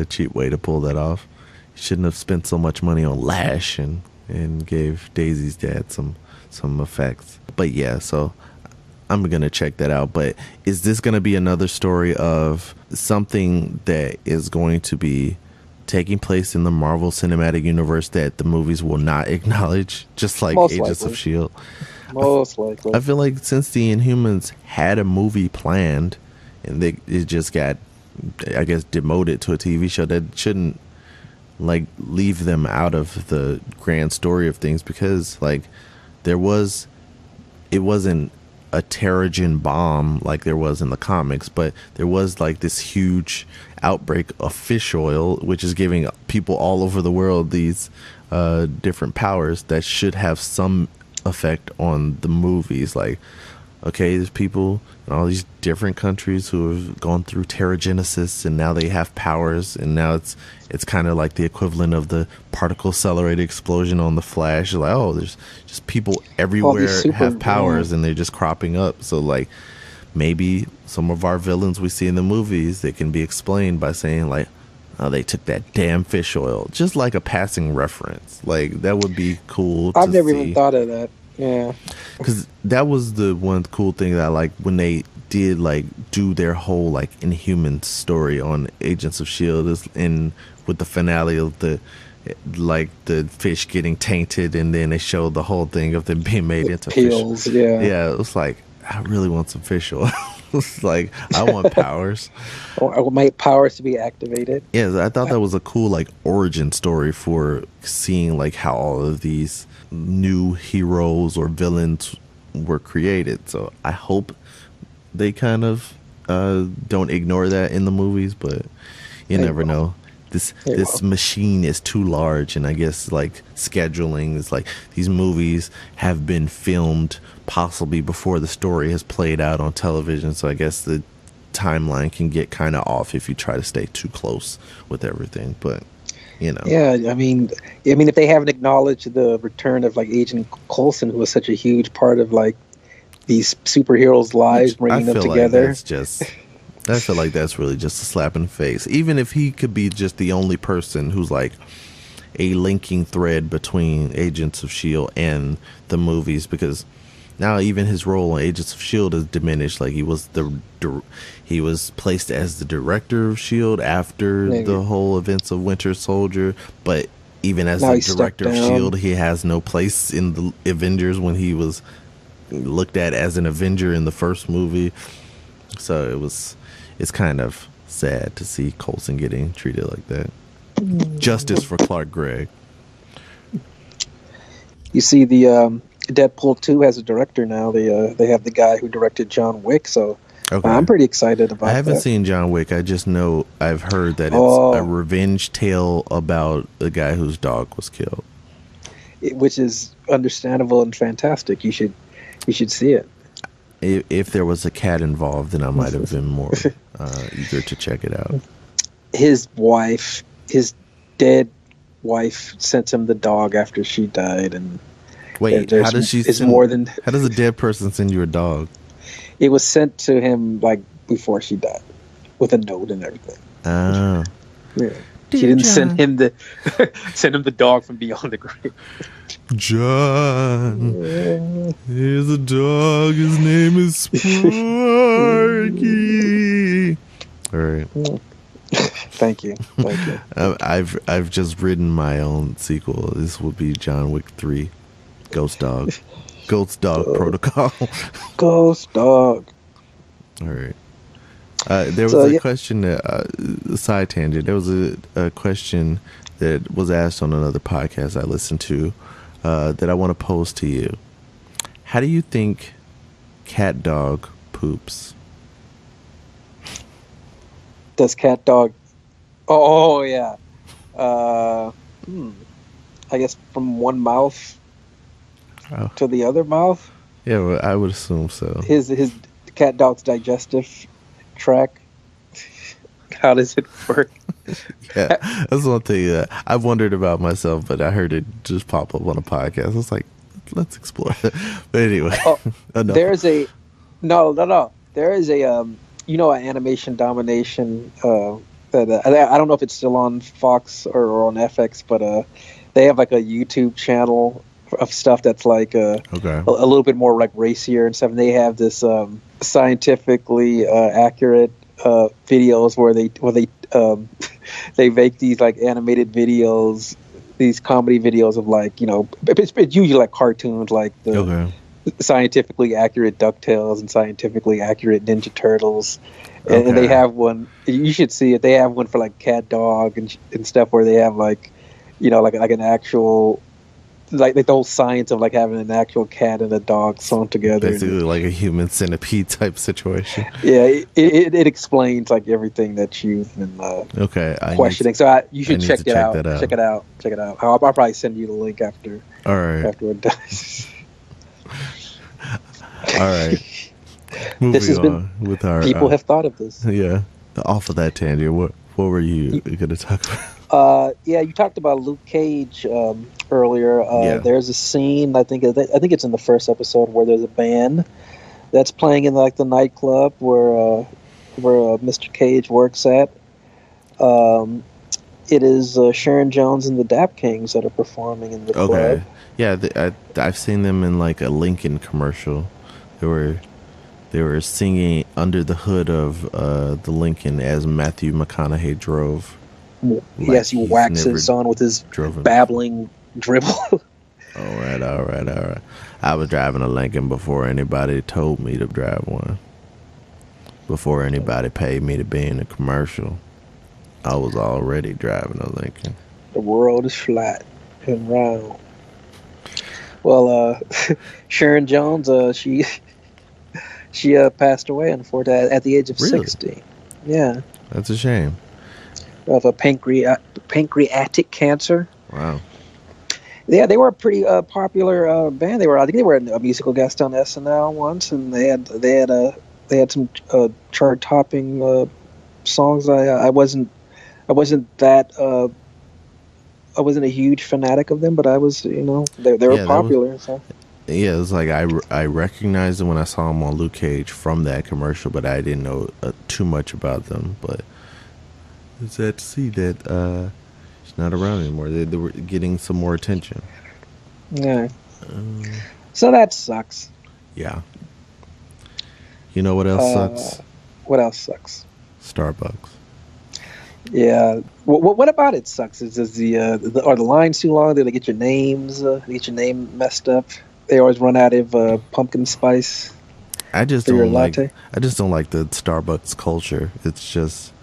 cheap way to pull that off. You shouldn't have spent so much money on Lash and gave Daisy's dad some effects. But yeah, so I'm gonna check that out. But is this gonna be another story of something that is going to be taking place in the Marvel Cinematic Universe that the movies will not acknowledge, just like Most Agents likely. of S.H.I.E.L.D.? Most likely. I feel like since the Inhumans had a movie planned and it just got, I guess, demoted to a TV show, that shouldn't like leave them out of the grand story of things, because like it wasn't a Terrigen bomb like there was in the comics, but there was like this huge outbreak of fish oil, which is giving people all over the world these different powers that should have some effect on the movies. Like okay, there's people in all these different countries who have gone through Terrigenesis, and now they have powers, and now it's kind of like the equivalent of the particle accelerated explosion on the Flash. Like, oh, there's just people everywhere have powers, and they're just cropping up. So like, maybe some of our villains we see in the movies, they can be explained by saying like, oh, they took that damn fish oil, just like a passing reference. Like, that would be cool. I've never even thought of that. Yeah, because that was the one cool thing that I like when they did like do their whole like Inhumans story on Agents of S.H.I.E.L.D. in with the finale of the fish getting tainted, and then they showed the whole thing of them being made into pills. Fish. Yeah, it was like, I really want some fish oil. It's like, I want powers. I want my powers to be activated. Yeah, I thought that was a cool like origin story for seeing like how all of these new heroes or villains were created. So I hope they kind of don't ignore that in the movies, but you never know. This machine is too large, and I guess like scheduling is like, these movies have been filmed possibly before the story has played out on television, so I guess the timeline can get kind of off if you try to stay too close with everything. But you know, I mean if they haven't acknowledged the return of like Agent Coulson, who was such a huge part of like these superheroes' lives, bringing them together, I feel like that's really just a slap in the face. Even if he could be just the only person who's like a linking thread between Agents of S.H.I.E.L.D. and the movies, because now even his role on Agents of S.H.I.E.L.D. is diminished. Like, he was placed as the director of S.H.I.E.L.D. after the whole events of Winter Soldier, but even as the director of S.H.I.E.L.D., he has no place in the Avengers when he was looked at as an Avenger in the first movie. So it's kind of sad to see Coulson getting treated like that. Justice for Clark Gregg. You see, the Deadpool 2 has a director now. They have the guy who directed John Wick, so I'm pretty excited about that. I haven't seen John Wick. I just know I've heard that it's a revenge tale about the guy whose dog was killed. Which is understandable and fantastic. You should see it. If there was a cat involved, then I might have been more eager to check it out. His dead wife sent him the dog after she died, and wait, how does she? How does a dead person send you a dog? It was sent to him like before she died, with a note and everything. Oh, yeah. She didn't send him the dog from beyond the grave. John, here's a dog. His name is Sparky. All right. Thank you. I've just written my own sequel. This will be John Wick 3, Ghost Dog Protocol. Ghost Dog. All right. There was a question, side tangent. There was a question that was asked on another podcast I listened to that I want to pose to you. How do you think CatDog poops? Does CatDog? Oh yeah. I guess from one mouth to the other mouth. Yeah, well, I would assume so. His CatDog's digestive tract. How does it work? Yeah, that's one thing I've wondered about myself, but I heard it just pop up on a podcast. I was like, let's explore it. But anyway, there is a Animation Domination. That I don't know if it's still on Fox or on FX, but they have like a YouTube channel of stuff that's like a little bit more like racier and stuff. And they have this scientifically accurate videos where they make these like animated videos, these comedy videos of like, it's usually like cartoons, like the scientifically accurate DuckTales and scientifically accurate Ninja Turtles. And they have one, you should see it. They have one for like CatDog and stuff where they have like, like an actual, like the whole science of like having an actual cat and a dog sewn together. Basically like a human centipede type situation. Yeah, it explains like everything that you've been questioning. So you should check it out. Check it out. I'll probably send you the link after. All right. After we're done. All right. This has Moving on with our People have thought of this. yeah. Off of that tangent, what were you going to talk about? Yeah, you talked about Luke Cage earlier. Yeah. There's a scene, I think it's in the first episode, where there's a band that's playing in like the nightclub where Mr. Cage works at. It is Sharon Jones and the Dap Kings that are performing in the club. Yeah, I've seen them in like a Lincoln commercial. They were singing under the hood of the Lincoln as Matthew McConaughey drove. Yes, he waxes on with his babbling dribble. All right. I was driving a Lincoln before anybody told me to drive one. Before anybody paid me to be in a commercial, I was already driving a Lincoln. The world is flat and round. Well, Sharon Jones, she passed away, unfortunately, at the age of 60. Yeah. That's a shame. Of a pancreatic cancer. Wow. Yeah, they were a pretty popular band. I think they were a musical guest on SNL once, and they had some chart-topping songs. I wasn't a huge fanatic of them, but I was, they were popular. So. Yeah, it was like I recognized them when I saw them on Luke Cage from that commercial, but I didn't know too much about them. But it's sad to see that she's not around anymore. They were getting some more attention. Yeah. So that sucks. Yeah. You know what else sucks? What else sucks? Starbucks. Yeah. What about it sucks? Is are the lines too long? Do they get your names? Get your name messed up? They always run out of pumpkin spice. I just don't like the Starbucks culture. It's just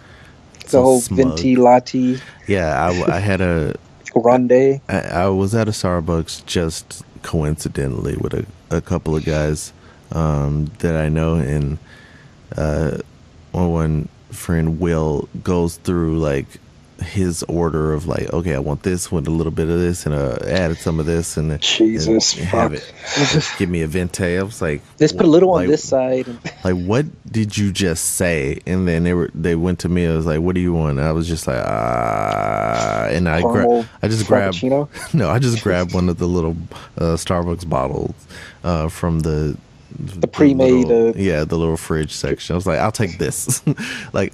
the whole venti latte. Yeah, I had a grande. I was at a Starbucks just coincidentally with a couple of guys that I know, and one friend Will goes through like his order of like, okay, I want this with a little bit of this and added some of this and Jesus and have it. Give me a venti. I was like, let's put a little on this side. Like, what did you just say? And then they went to me. I was like, what do you want? And I was just like, and I just grabbed one of the little Starbucks bottles from the pre-made the little fridge section. I was like, I'll take this. Like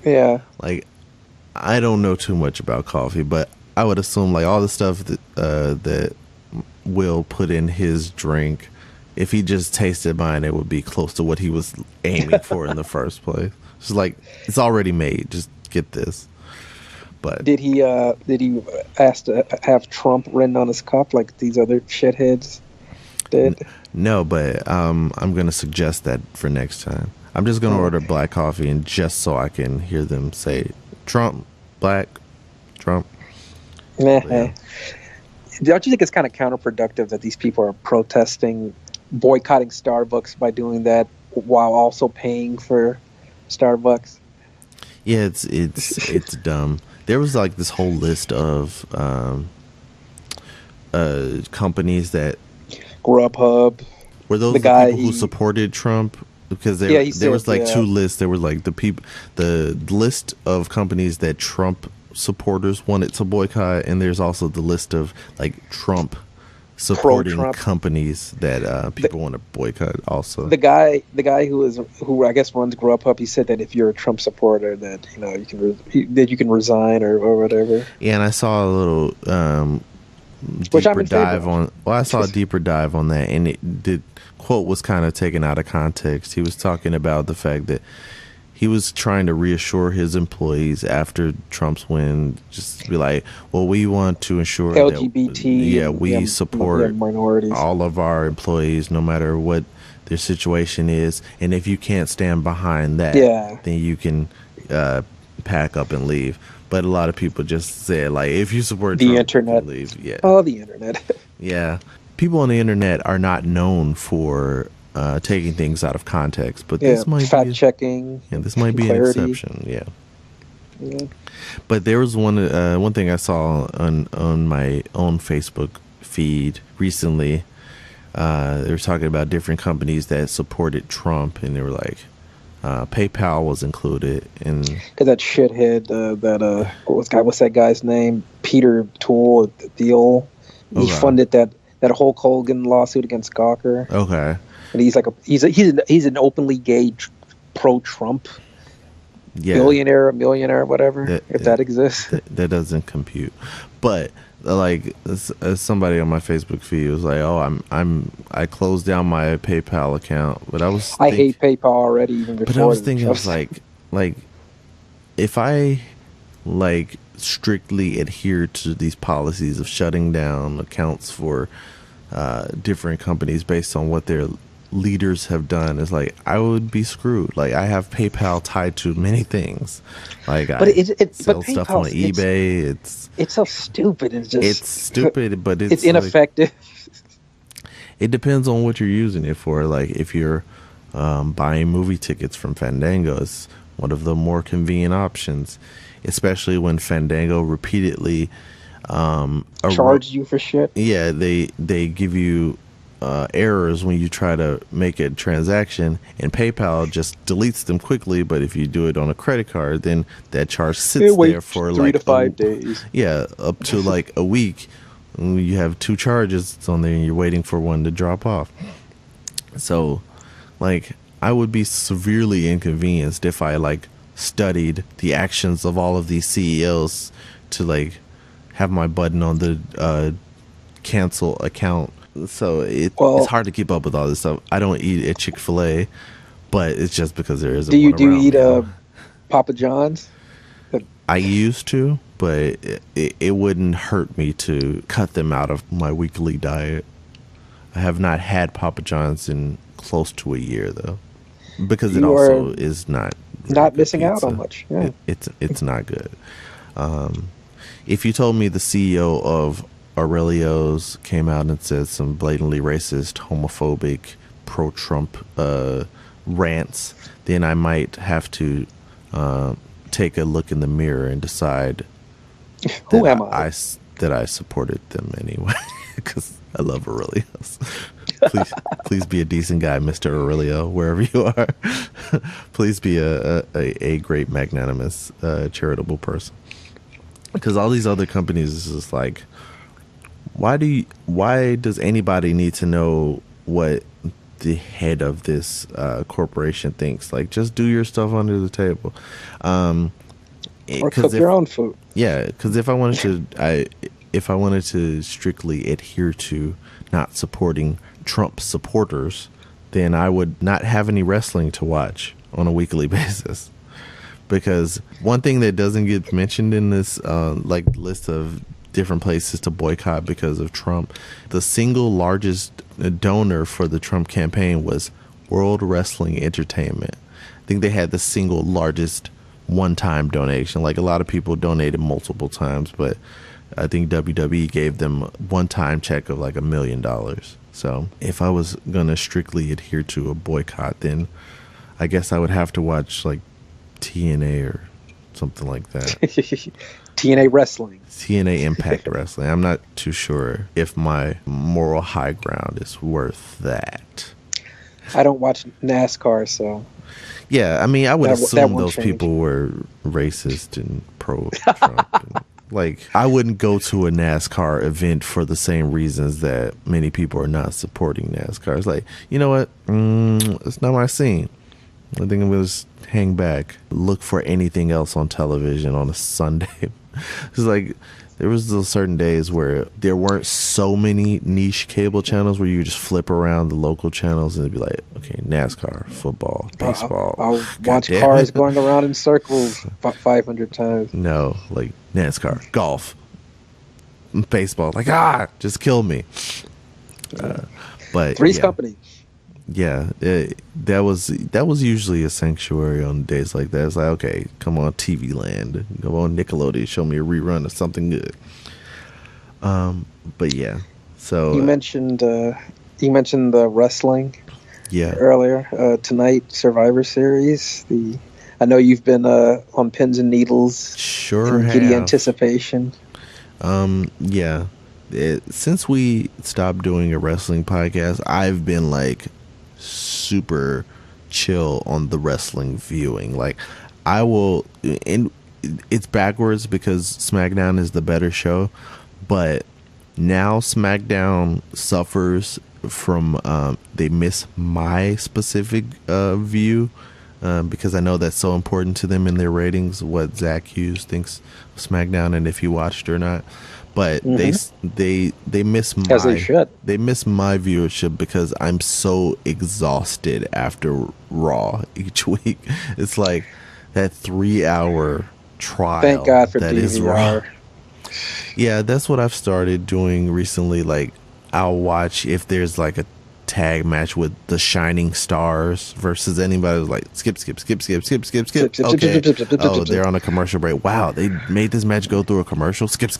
I don't know too much about coffee, but I would assume like all the stuff that Will put in his drink, if he just tasted mine, it would be close to what he was aiming for in the first place. It's like, it's already made, just get this. But did he ask to have Trump written on his cup like these other shitheads did? No, but I'm gonna suggest that for next time. I'm just gonna order black coffee, and just so I can hear them say Trump, black, Trump. Yeah. Don't you think it's kind of counterproductive that these people are protesting, boycotting Starbucks by doing that while also paying for Starbucks? Yeah, it's dumb. There was like this whole list of companies that Grubhub. Were those the people who supported Trump? Because there was like two lists. There was like the list of companies that Trump supporters wanted to boycott, and there's also the list of like Trump supporting companies that people want to boycott. Also, the guy who I guess runs Grubhub, he said that if you're a Trump supporter, that you can resign or whatever. Yeah, and I saw a little deeper dive on. Well, I saw a deeper dive on that, and the quote was kind of taken out of context. He was talking about the fact that he was trying to reassure his employees after Trump's win, just be like, well, we want to ensure LGBT, that we support minorities, all of our employees, no matter what their situation is. And if you can't stand behind that, then you can pack up and leave. But a lot of people just said, like, if you support the Trump, internet, leave. Yeah. Oh, the internet. Yeah. People on the internet are not known for taking things out of context, but this might fact checking. Yeah, this might be clarity. An exception. Yeah. But there was one thing I saw on my own Facebook feed recently they were talking about different companies that supported Trump, and they were like, PayPal was included, and Cause that shithead, what's that guy's name? Peter Toole, Thiel. He Okay. funded that Hulk Hogan lawsuit against Gawker, okay, and he's an openly gay pro-Trump yeah, millionaire, whatever, if that exists. that doesn't compute. But like somebody on my Facebook feed was like, "Oh, I closed down my PayPal account," but I hate PayPal already, even before. But I was thinking, I was like, if I like strictly adhere to these policies of shutting down accounts for different companies based on what their leaders have done, it's like I would be screwed. Like I have PayPal tied to many things. Like But I but sell stuff on PayPal's- eBay. it's so stupid. It's stupid, but it's it's ineffective. It depends on what you're using it for. Like if you're buying movie tickets from Fandango, it's one of the more convenient options, especially when Fandango repeatedly Charge you for shit. yeah, they give you errors when you try to make a transaction, and PayPal just deletes them quickly. But if you do it on a credit card, then that charge sits there for 3 like to 5 days. yeah, up to like a week. And you have two charges on there and you're waiting for one to drop off. So like I would be severely inconvenienced if I like studied the actions of all of these CEOs to like have my button on the cancel account. So it's hard to keep up with all this stuff. I don't eat at Chick-fil-A, but it's just because there isn't Do you one around eat now. Papa John's? I used to, but it wouldn't hurt me to cut them out of my weekly diet. I have not had Papa John's in close to a year though, because it You also are is not Not good missing out pizza. on much. Yeah. It's not good. If you told me the CEO of Aurelio's came out and said some blatantly racist, homophobic, pro-Trump rants, then I might have to take a look in the mirror and decide Who that am I? that I supported them anyway, because I love Aurelio's. Please be a decent guy, Mr. Aurelio, wherever you are. Please be a great, magnanimous, charitable person. Because all these other companies is just like, why does anybody need to know what the head of this corporation thinks? Like, just do your stuff under the table. Or cook your own food. Yeah, because if I wanted to strictly adhere to not supporting Trump supporters, then I would not have any wrestling to watch on a weekly basis. Because one thing that doesn't get mentioned in this like list of different places to boycott because of Trump, the single largest donor for the Trump campaign was World Wrestling Entertainment. I think they had the single largest one-time donation. Like a lot of people donated multiple times, but I think WWE gave them a one-time check of like $1 million. So if I was gonna strictly adhere to a boycott, then I guess I would have to watch like TNA or something like that. TNA Wrestling. TNA Impact Wrestling. I'm not too sure if my moral high ground is worth that. I don't watch NASCAR, so Yeah, I mean, I would That assume won't those change. people were racist and pro-Trump. And, like, I wouldn't go to a NASCAR event for the same reasons that many people are not supporting NASCAR. It's like, you know what? It's not my scene. I think I'm going to just hang back, look for anything else on television on a Sunday. It's like, there was those certain days where there weren't so many niche cable channels where you could just flip around the local channels and it'd be like, okay, NASCAR, football, baseball. I'll watch Goddamn cars it. going around in circles 500 times. No, like NASCAR, golf, baseball. Like, just kill me. But Three's yeah. Company. Yeah, that was usually a sanctuary on days like that. It's like, okay, come on, TV Land, come on, Nickelodeon, show me a rerun of something good. But yeah, so You mentioned the wrestling yeah, earlier. Tonight, Survivor Series. I know you've been on pins and needles sure in giddy have. anticipation. Yeah, since we stopped doing a wrestling podcast, I've been like super chill on the wrestling viewing. Like I will, and it's backwards because SmackDown is the better show, but now SmackDown suffers from they miss my specific view because I know that's so important to them in their ratings, what Zach Hughes thinks of SmackDown and if he watched or not. But they miss my, as they should. They miss my viewership because I'm so exhausted after Raw each week. It's like that 3-hour trial. Thank God for that is Raw. DVR. Yeah, that's what I've started doing recently. Like, I'll watch if there's like a tag match with the Shining Stars versus anybody who's like skip. Okay. Oh, they're on a commercial break. Wow, they made this match go through a commercial. Skip.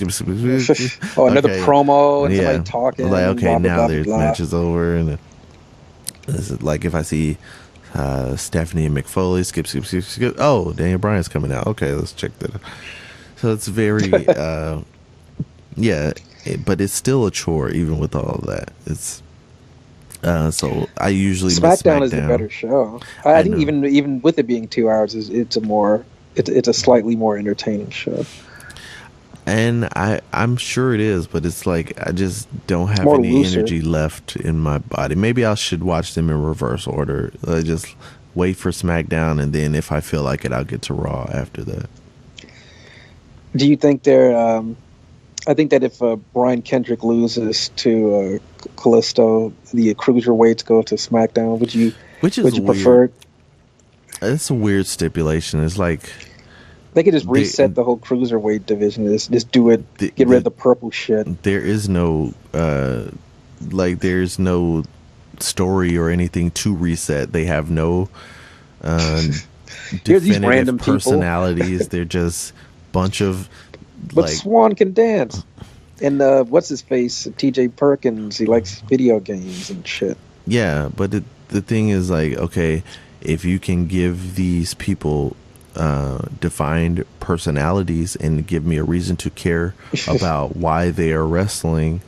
Oh, another promo and somebody talking. Like, okay, blah, now blah, their blah. match is over. And this is like if I see Stephanie and McFoley, skip. Oh, Daniel Bryan's coming out. Okay, let's check that out. So it's very, but it's still a chore even with all of that. It's so I usually miss SmackDown is the better show. I think even with it being 2 hours, it's a slightly more entertaining show. And I'm sure it is, but it's like I just don't have more any looser. energy left in my body. Maybe I should watch them in reverse order. Just wait for SmackDown, and then if I feel like it, I'll get to Raw after that. Do you think they're? I think that if Brian Kendrick loses to Kalisto, the cruiserweights go to SmackDown. Would you prefer it? It's a weird stipulation. It's like they could just reset the whole cruiserweight division. Just do it. Get rid of the purple shit. There is no there's no story or anything to reset. They have no definitive random personalities. They're just bunch of. But Swan can dance. And what's his face? TJ Perkins. He likes video games and shit. Yeah, but the thing is, like, okay, if you can give these people defined personalities and give me a reason to care about why they are wrestling,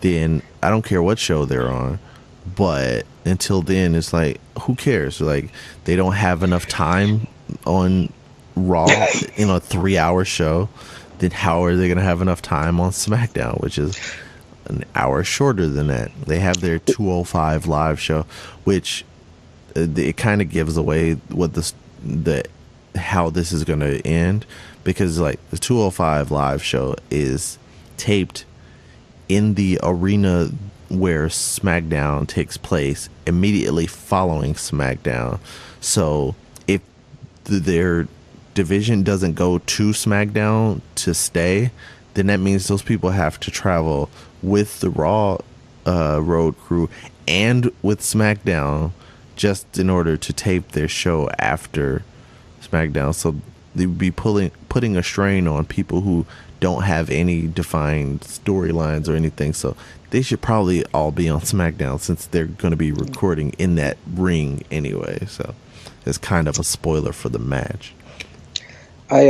then I don't care what show they're on. But until then, it's like, who cares? Like, they don't have enough time on Raw in a 3-hour show. Then how are they going to have enough time on SmackDown, which is an hour shorter than that? They have their 205 live show, which it kind of gives away what how this is going to end, because like the 205 live show is taped in the arena where SmackDown takes place immediately following SmackDown. So if their division doesn't go to SmackDown to stay, then that means those people have to travel with the Raw road crew and with SmackDown just in order to tape their show after SmackDown. So they would be putting a strain on people who don't have any defined storylines or anything. So they should probably all be on SmackDown since they're going to be recording in that ring anyway. So it's kind of a spoiler for the match. I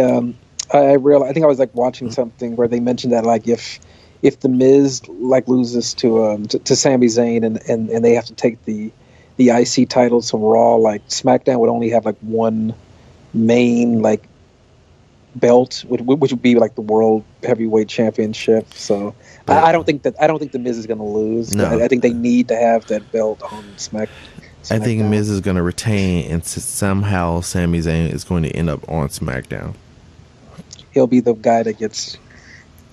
realized, I think I was like watching something where they mentioned that like if the Miz like loses to Sami Zayn and they have to take the IC titles from Raw, like SmackDown would only have like one main like belt, which would be like the World Heavyweight Championship. So I don't think the Miz is going to lose. No. I think they need to have that belt on SmackDown. I think Miz is going to retain, and somehow Sami Zayn is going to end up on SmackDown. He'll be the guy that gets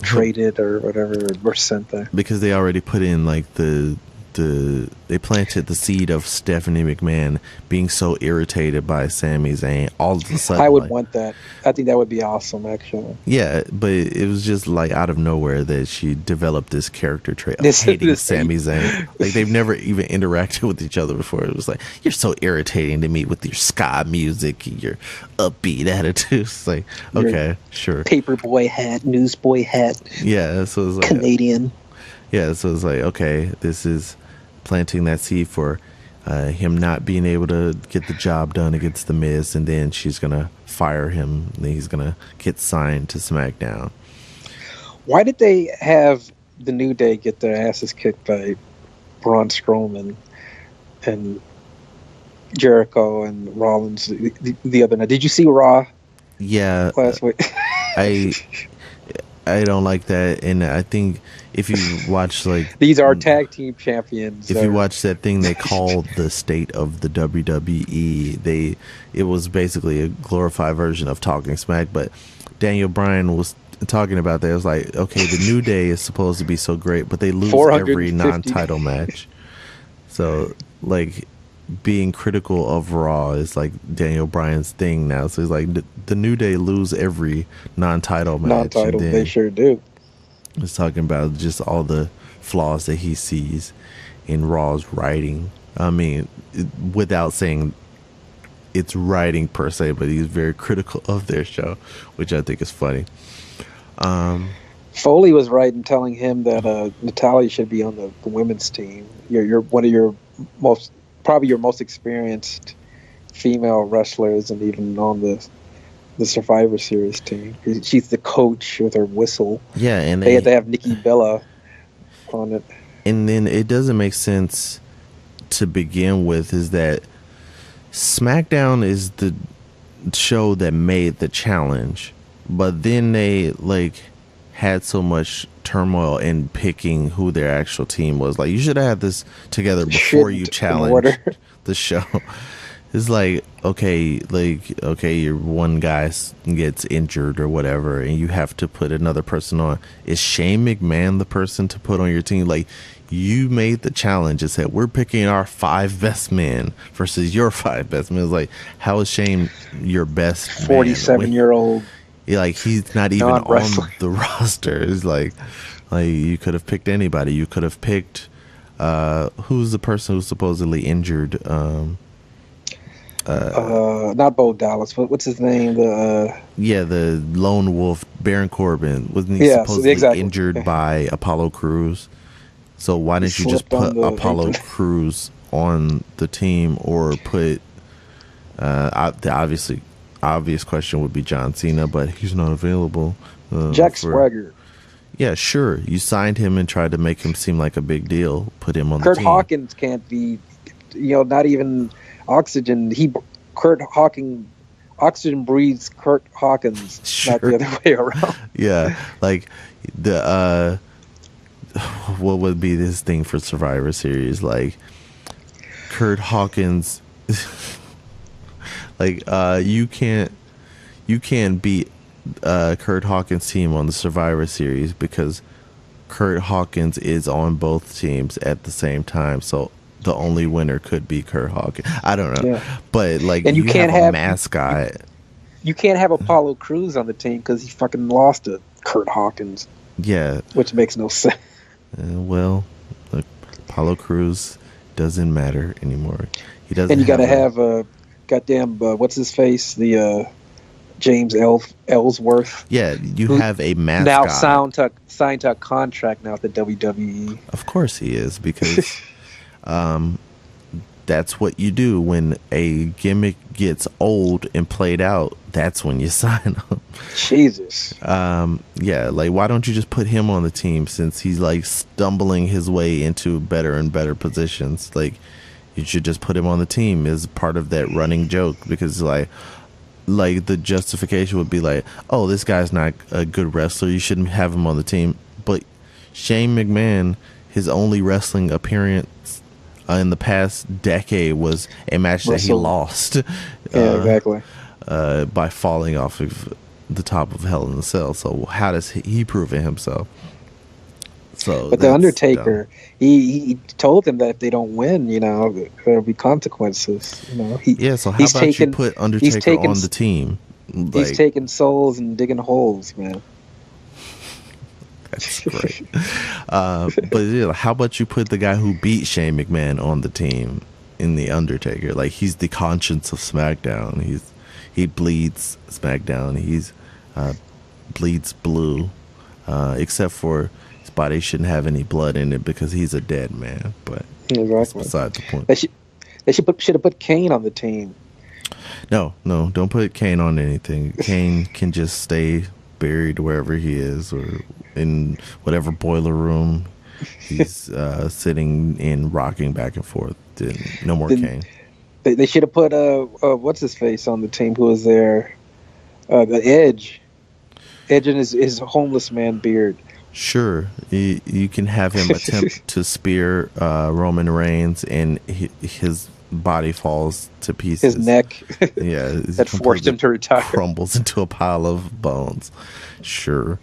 traded or whatever, or sent there. Because they already put in like they planted the seed of Stephanie McMahon being so irritated by Sami Zayn. All of a sudden, I would want that. I think that would be awesome, actually. Yeah, but it was just like out of nowhere that she developed this character trait of hating Sami Zayn. Like they've never even interacted with each other before. It was like, you're so irritating to me with your ska music and your upbeat attitude. It's like, okay, sure. Paperboy hat, newsboy hat. Yeah, so it's like Canadian. Yeah, so it's like, okay, this is planting that seed for him not being able to get the job done against the Miz, and then she's gonna fire him and he's gonna get signed to SmackDown. Why did they have the New Day get their asses kicked by Braun Strowman and Jericho and Rollins the other night. Did you see Raw? Yeah, last week. I don't like that, and I think if you watch like these are tag team champions. If you watch that thing they called the State of the WWE, it was basically a glorified version of Talking Smack. But Daniel Bryan was talking about that. It was like, okay, the New Day is supposed to be so great, but they lose every non-title match. So like being critical of Raw is like Daniel Bryan's thing now. So he's like, the New Day lose every non-title match. Non-title, they sure do. He's talking about just all the flaws that he sees in Raw's writing. I mean, without saying it's writing per se, but he's very critical of their show, which I think is funny. Foley was right in telling him that Natalya should be on the women's team. You're one of your probably your most experienced female wrestlers, and even on the Survivor Series team. She's the coach with her whistle. Yeah, and they had to have Nikki Bella on it. And then it doesn't make sense to begin with is that SmackDown is the show that made the challenge, but then they like had so much turmoil in picking who their actual team was. Like, you should have had this together before you challenged the show. It's like, okay, your one guy gets injured or whatever, and you have to put another person on. Is Shane McMahon the person to put on your team? Like, you made the challenge and said, we're picking our 5 best men versus your 5 best men. It's like, how is Shane your best 47-year-old? Like, he's not even on the roster. It's like you could have picked anybody. You could have picked who's the person who's supposedly injured. Not Bo Dallas, but what's his name? The lone wolf, Baron Corbin. Wasn't he supposedly injured by Apollo Crews? So why didn't you just put Apollo Crews on the team, or put the obvious question would be John Cena, but he's not available. Jack Swagger. Yeah, sure. You signed him and tried to make him seem like a big deal. Put him on the team. Kurt Hawkins can't be, not even Oxygen. Oxygen breathes Kurt Hawkins, sure. Not the other way around. Yeah, like what would be this thing for Survivor Series? Like Kurt Hawkins. Like you can't beat Kurt Hawkins' team on the Survivor Series because Kurt Hawkins is on both teams at the same time. So the only winner could be Kurt Hawkins. I don't know, but like, and you can't have a mascot. You can't have Apollo Crews on the team because he fucking lost to Kurt Hawkins. Yeah, which makes no sense. Well, look, Apollo Crews doesn't matter anymore. He doesn't. And you got to have a goddamn what's his face, the James Ellsworth. Yeah, you have a mascot now signed to a contract now with the WWE. Of course he is, because that's what you do when a gimmick gets old and played out. That's when you sign them. Jesus. Yeah, like, why don't you just put him on the team, since he's like stumbling his way into better and better positions? Like, you should just put him on the team as part of that running joke, because like the justification would be like, oh, this guy's not a good wrestler, you shouldn't have him on the team. But Shane McMahon, his only wrestling appearance in the past decade was a match that he lost. Yeah, exactly. By falling off of the top of Hell in a Cell. So how does he prove it himself? So, but the Undertaker, he told them that if they don't win, there'll be consequences. So how about you put Undertaker on the team? He's taking souls and digging holes, man. That's great. But how about you put the guy who beat Shane McMahon on the team in the Undertaker? Like, he's the conscience of SmackDown. He bleeds SmackDown. He's bleeds blue, except for his body shouldn't have any blood in it because he's a dead man. But that's beside the point. They should have put Kane on the team. No, don't put Kane on anything. Kane can just stay buried wherever he is, or in whatever boiler room he's sitting in, rocking back and forth. No more Kane. They should have put what's his face on the team who was there, the Edge and his homeless man beard. Sure, you can have him attempt to spear Roman Reigns, and his body falls to pieces. His neck, yeah, that forced him to retire, crumbles into a pile of bones. Sure,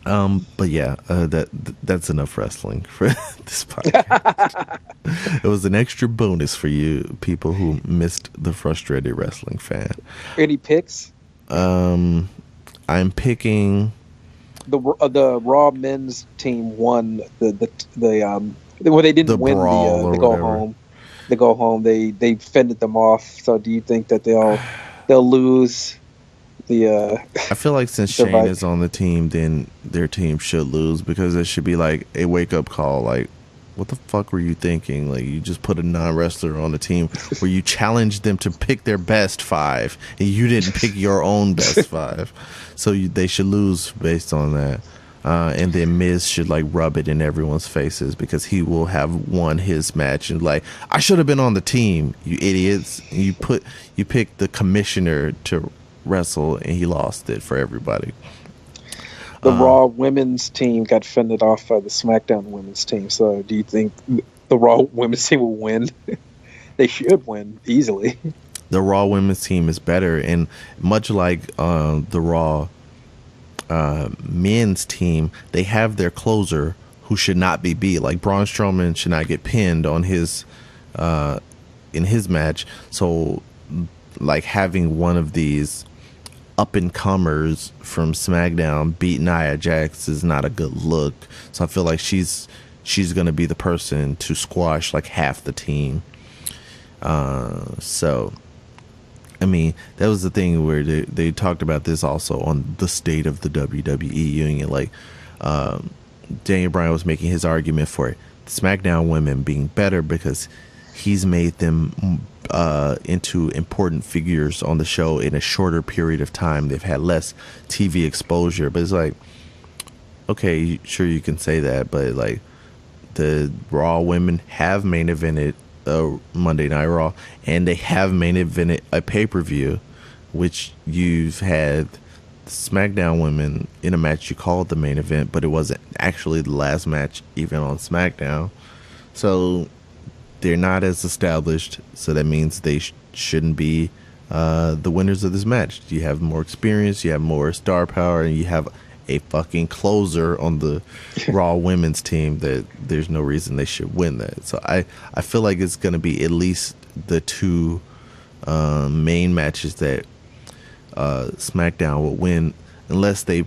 but yeah, that's enough wrestling for this podcast. It was an extra bonus for you people who missed the frustrated wrestling fan. Any picks? I'm picking. The Raw men's team won the well, they didn't win the go home. The go home, they fended them off. So do you think that they'll lose the? I feel like since Shane is on the team, then their team should lose, because it should be like a wake up call. Like, what the fuck were you thinking? Like, you just put a non-wrestler on the team where you challenged them to pick their best 5, and you didn't pick your own best 5. So they should lose based on that. And then Miz should like rub it in everyone's faces, because he will have won his match and like, I should have been on the team, you idiots. You picked the commissioner to wrestle, and he lost it for everybody. The Raw women's team got fended off by the SmackDown women's team. So do you think the Raw women's team will win? They should win easily. The Raw women's team is better, and much like the Raw men's team, they have their closer who should not be beat. Like, Braun Strowman should not get pinned on his in his match. So, like, having one of these up-and-comers from SmackDown beat Nia Jax is not a good look. So I feel like she's going to be the person to squash like half the team. So, I mean, that was the thing where they talked about this also on the State of the WWE Union. Like, Daniel Bryan was making his argument for SmackDown women being better because he's made them into important figures on the show in a shorter period of time. They've had less TV exposure. But it's like, okay, sure, you can say that, but like, the Raw women have main evented Monday Night Raw, and they have main evented a pay-per-view, which you've had SmackDown women in a match you called the main event, but it wasn't actually the last match even on SmackDown. So they're not as established, so that means they shouldn't be the winners of this match. You have more experience, you have more star power, and you have a fucking closer on the Raw women's team that there's no reason they should win that. So I feel like it's going to be at least the 2 main matches that SmackDown will win, unless they're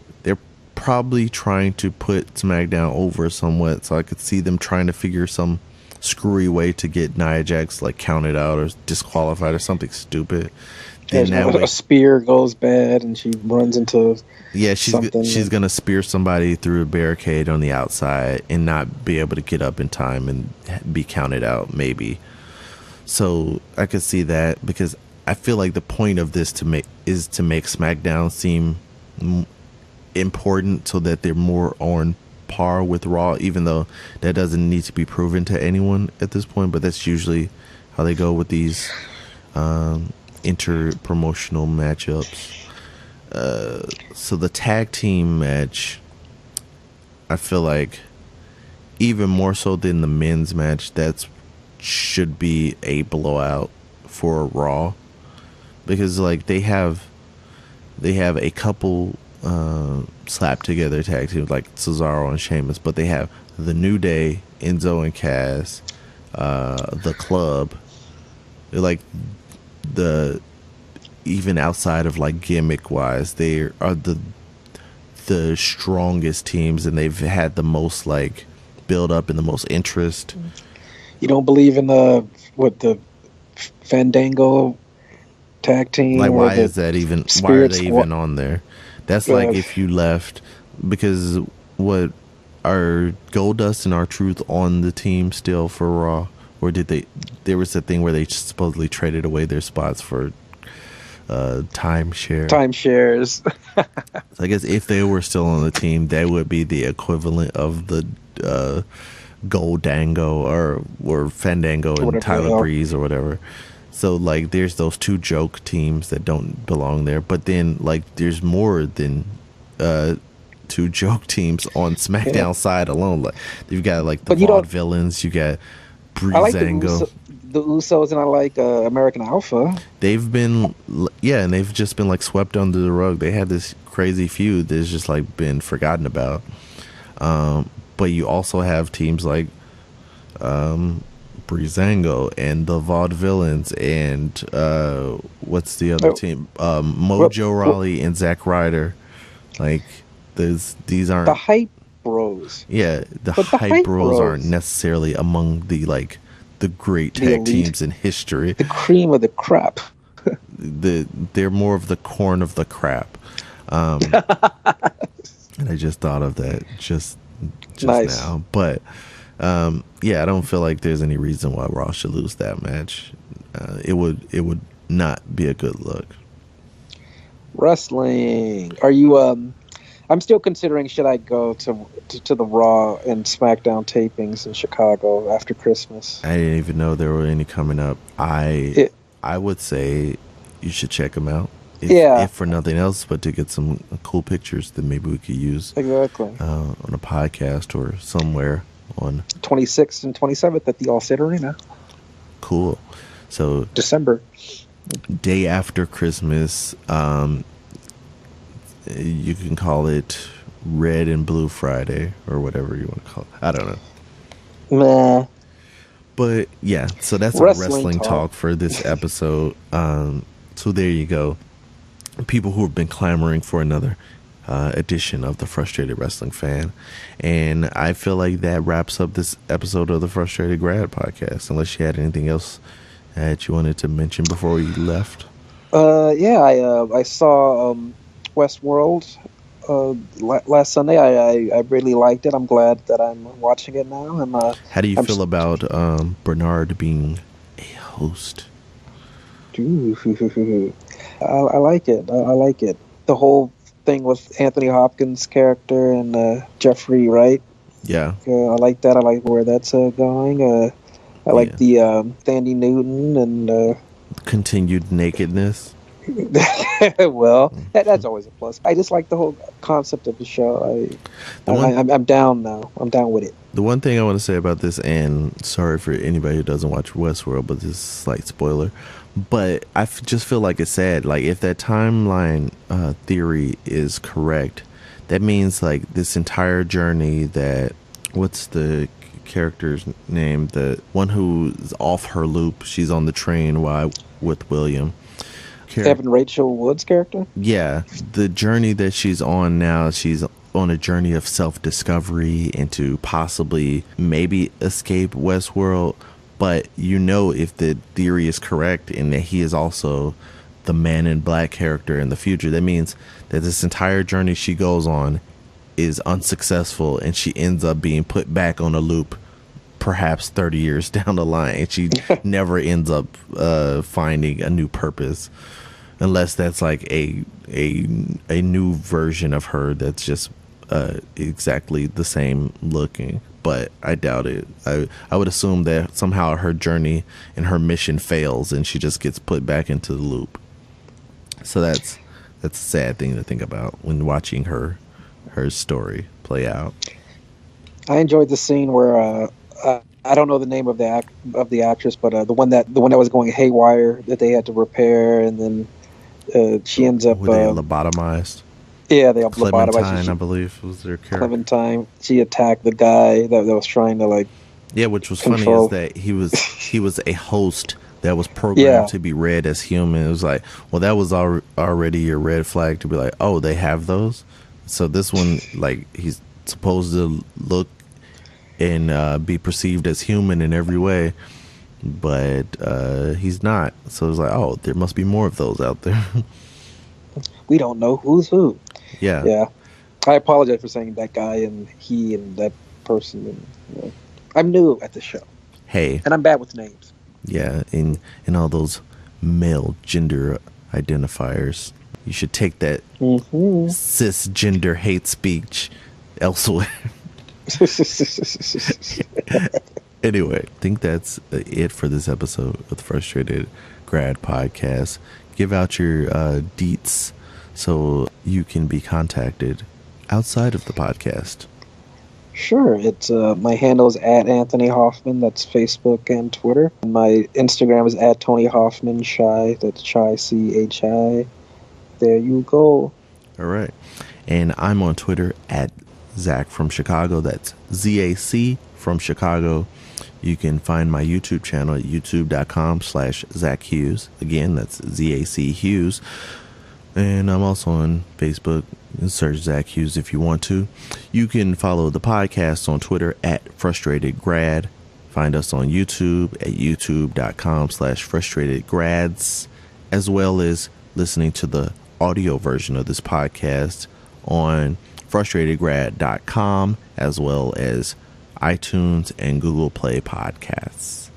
probably trying to put SmackDown over somewhat. So I could see them trying to figure some screwy way to get Nia Jax like counted out or disqualified or something stupid. Then a spear goes bad and she runs into she's gonna spear somebody through a barricade on the outside and not be able to get up in time and be counted out, maybe. So I could see that, because I feel like the point of this is to make SmackDown seem important so that they're more on par with Raw, even though that doesn't need to be proven to anyone at this point. But that's usually how they go with these inter-promotional matchups. So the tag team match, I feel like even more so than the men's match, that should be a blowout for Raw, because like they have a couple slapped together tag teams like Cesaro and Sheamus, but they have the New Day, Enzo and Cass, the Club. They're like even outside of like gimmick wise, they are the strongest teams, and they've had the most like build up and the most interest. You don't believe in the Fandango tag team? Like, why is that even? Why are they even on there? That's like if you left, because what are Goldust and R-Truth on the team still for Raw, or did they? There was a thing where they supposedly traded away their spots for timeshares. So I guess if they were still on the team, that would be the equivalent of the Goldango or Fandango and Whatever Tyler they are. Breeze or whatever. So like there's those two joke teams that don't belong there, but then like there's more than two joke teams on SmackDown side alone. Like you've got like the But you don't- Vaudevillains, you got I like Breezango. the Usos, and I like American Alpha. They've been and they've just been like swept under the rug. They had this crazy feud that's just like been forgotten about. But you also have teams like Breezango and the Vaudevillains and what's the other team? Mojo Rawley and Zack Ryder. Like these aren't The Hype Bros. the But the Hype Hype Bros aren't Bros. necessarily among the great The tag elite. teams in history. The cream of the crap. They're more of the corn of the crap. And I just thought of that just Nice. now. But I don't feel like there's any reason why Raw should lose that match. It would not be a good look. Wrestling. Are you? I'm still considering should I go to the Raw and SmackDown tapings in Chicago after Christmas. I didn't even know there were any coming up. I would say you should check them out. If for nothing else, but to get some cool pictures that maybe we could use Exactly. on a podcast or somewhere on 26th and 27th at the Allstate Arena, cool. So December. day after Christmas, you can call it Red and Blue Friday or whatever you want to call it. I don't know. Meh. But yeah, so that's Wrestling our wrestling talk. talk for this episode. So there you go. People who have been clamoring for another edition of the Frustrated Wrestling Fan. And I feel like that wraps up this episode of the Frustrated Grad podcast, unless you had anything else that you wanted to mention before we left. I saw Westworld last Sunday. I really liked it. I'm glad that I'm watching it now. And How do you feel about Bernard being a host? I like it. I like it. The whole thing with Anthony Hopkins' character and Jeffrey Wright. Yeah. I like that. I like where that's going. I like the Sandy Newton and Continued nakedness. well, that's always a plus. I just like the whole concept of the show. I'm down now. I'm down with it. The one thing I want to say about this, and sorry for anybody who doesn't watch Westworld, but this is a slight spoiler, but I just feel like it's sad. Like, if that timeline theory is correct, that means, like, this entire journey that, what's the character's name? The one who's off her loop, she's on the train with William. Evan Rachel Wood's character? Yeah, the journey that she's on now, she's on a journey of self-discovery and to possibly maybe escape Westworld. But if the theory is correct and that he is also the Man in Black character in the future, that means that this entire journey she goes on is unsuccessful and she ends up being put back on a loop perhaps 30 years down the line, and she never ends up finding a new purpose, unless that's like a new version of her that's just exactly the same looking. But I doubt it. I would assume that somehow her journey and her mission fails and she just gets put back into the loop. So that's a sad thing to think about when watching her story play out. I enjoyed the scene where I don't know the name of the actress, but the one that was going haywire that they had to repair, and then she ends up. Were they lobotomized? Yeah, they lobotomized. Clementine, I believe, was their character. Clementine. She attacked the guy that was trying to like. Yeah, which was control. funny is that he was a host that was programmed to be read as human. It was like, well, that was already your red flag to be like, oh, they have those. So this one, like, he's supposed to look and be perceived as human in every way, but he's not. So it's like, oh, there must be more of those out there. We don't know who's who. Yeah. Yeah. I apologize for saying that guy and he and that person. And, I'm new at the show. Hey. And I'm bad with names. Yeah, in all those male gender identifiers. You should take that cisgender hate speech elsewhere. Anyway, I think that's it for this episode of the Frustrated Grad Podcast. Give out your deets so you can be contacted outside of the podcast. Sure. It's my handle is at Anthony Hoffman. That's Facebook and Twitter. My Instagram is at Tony Hoffman Shy. That's Shy CHI. There you go. All right. And I'm on Twitter at Zac from Chicago. That's ZAC from Chicago. You can find my YouTube channel at youtube.com/Zac Hughes. Again, that's ZAC Hughes. And I'm also on Facebook. Search Zac Hughes if you want to. You can follow the podcast on Twitter at FrustratedGrad. Find us on YouTube at youtube.com/FrustratedGrads, as well as listening to the audio version of this podcast on frustratedgrad.com, as well as iTunes and Google Play Podcasts.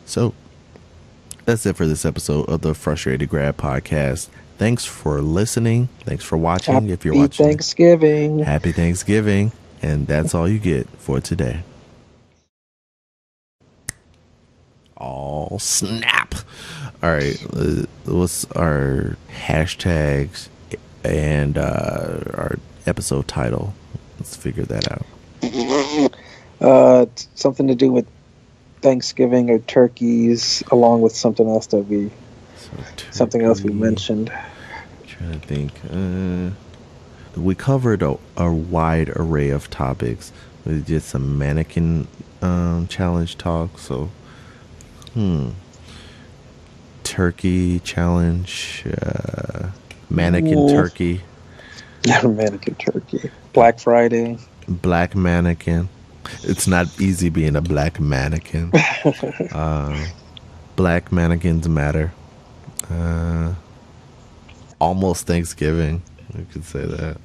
So that's it for this episode of the Frustrated Grad Podcast. Thanks for listening. Thanks for watching. If you're watching, Thanksgiving. Happy Thanksgiving. And that's all you get for today. Oh, snap. All right. What's our hashtags and our episode title? Let's figure that out. Something to do with Thanksgiving or turkeys, along with something else that we mentioned. Trying to think. We covered a wide array of topics. We did some mannequin challenge talk. So, turkey challenge, mannequin turkey. Mannequin turkey. Black Friday. Black mannequin. It's not easy being a black mannequin. Black mannequins matter. Almost Thanksgiving. We could say that.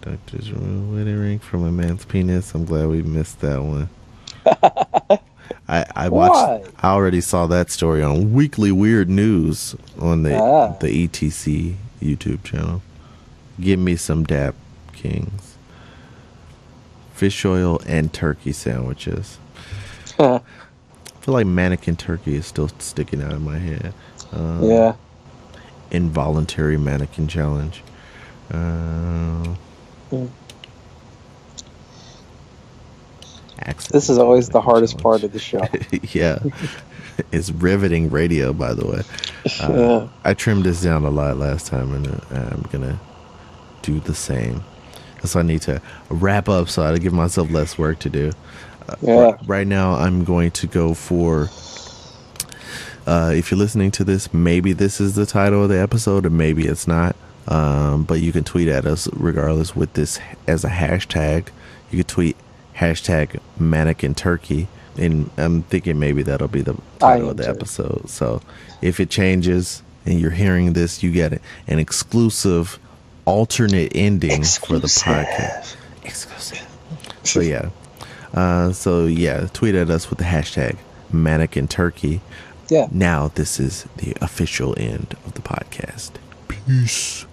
Doctor's wedding ring from a man's penis. I'm glad we missed that one. I watched. Why? I already saw that story on Weekly Weird News on the ETC YouTube channel. Give me some Dap Kings. Fish oil and turkey sandwiches. I feel like mannequin turkey is still sticking out of my head. Yeah. Involuntary mannequin challenge. This is always the hardest part of the show. Yeah. It's riveting radio, by the way. I trimmed this down a lot last time, and I'm going to do the same. So I need to wrap up so I give myself less work to do. Right now, I'm going to go for... if you're listening to this, maybe this is the title of the episode, or maybe it's not. But you can tweet at us regardless with this as a hashtag. You can tweet hashtag mannequin turkey, and I'm thinking maybe that'll be the title of the episode. So if it changes and you're hearing this, you get an exclusive alternate ending for the podcast. Exclusive. So yeah, tweet at us with the hashtag mannequin turkey. Yeah. Now this is the official end of the podcast. Peace.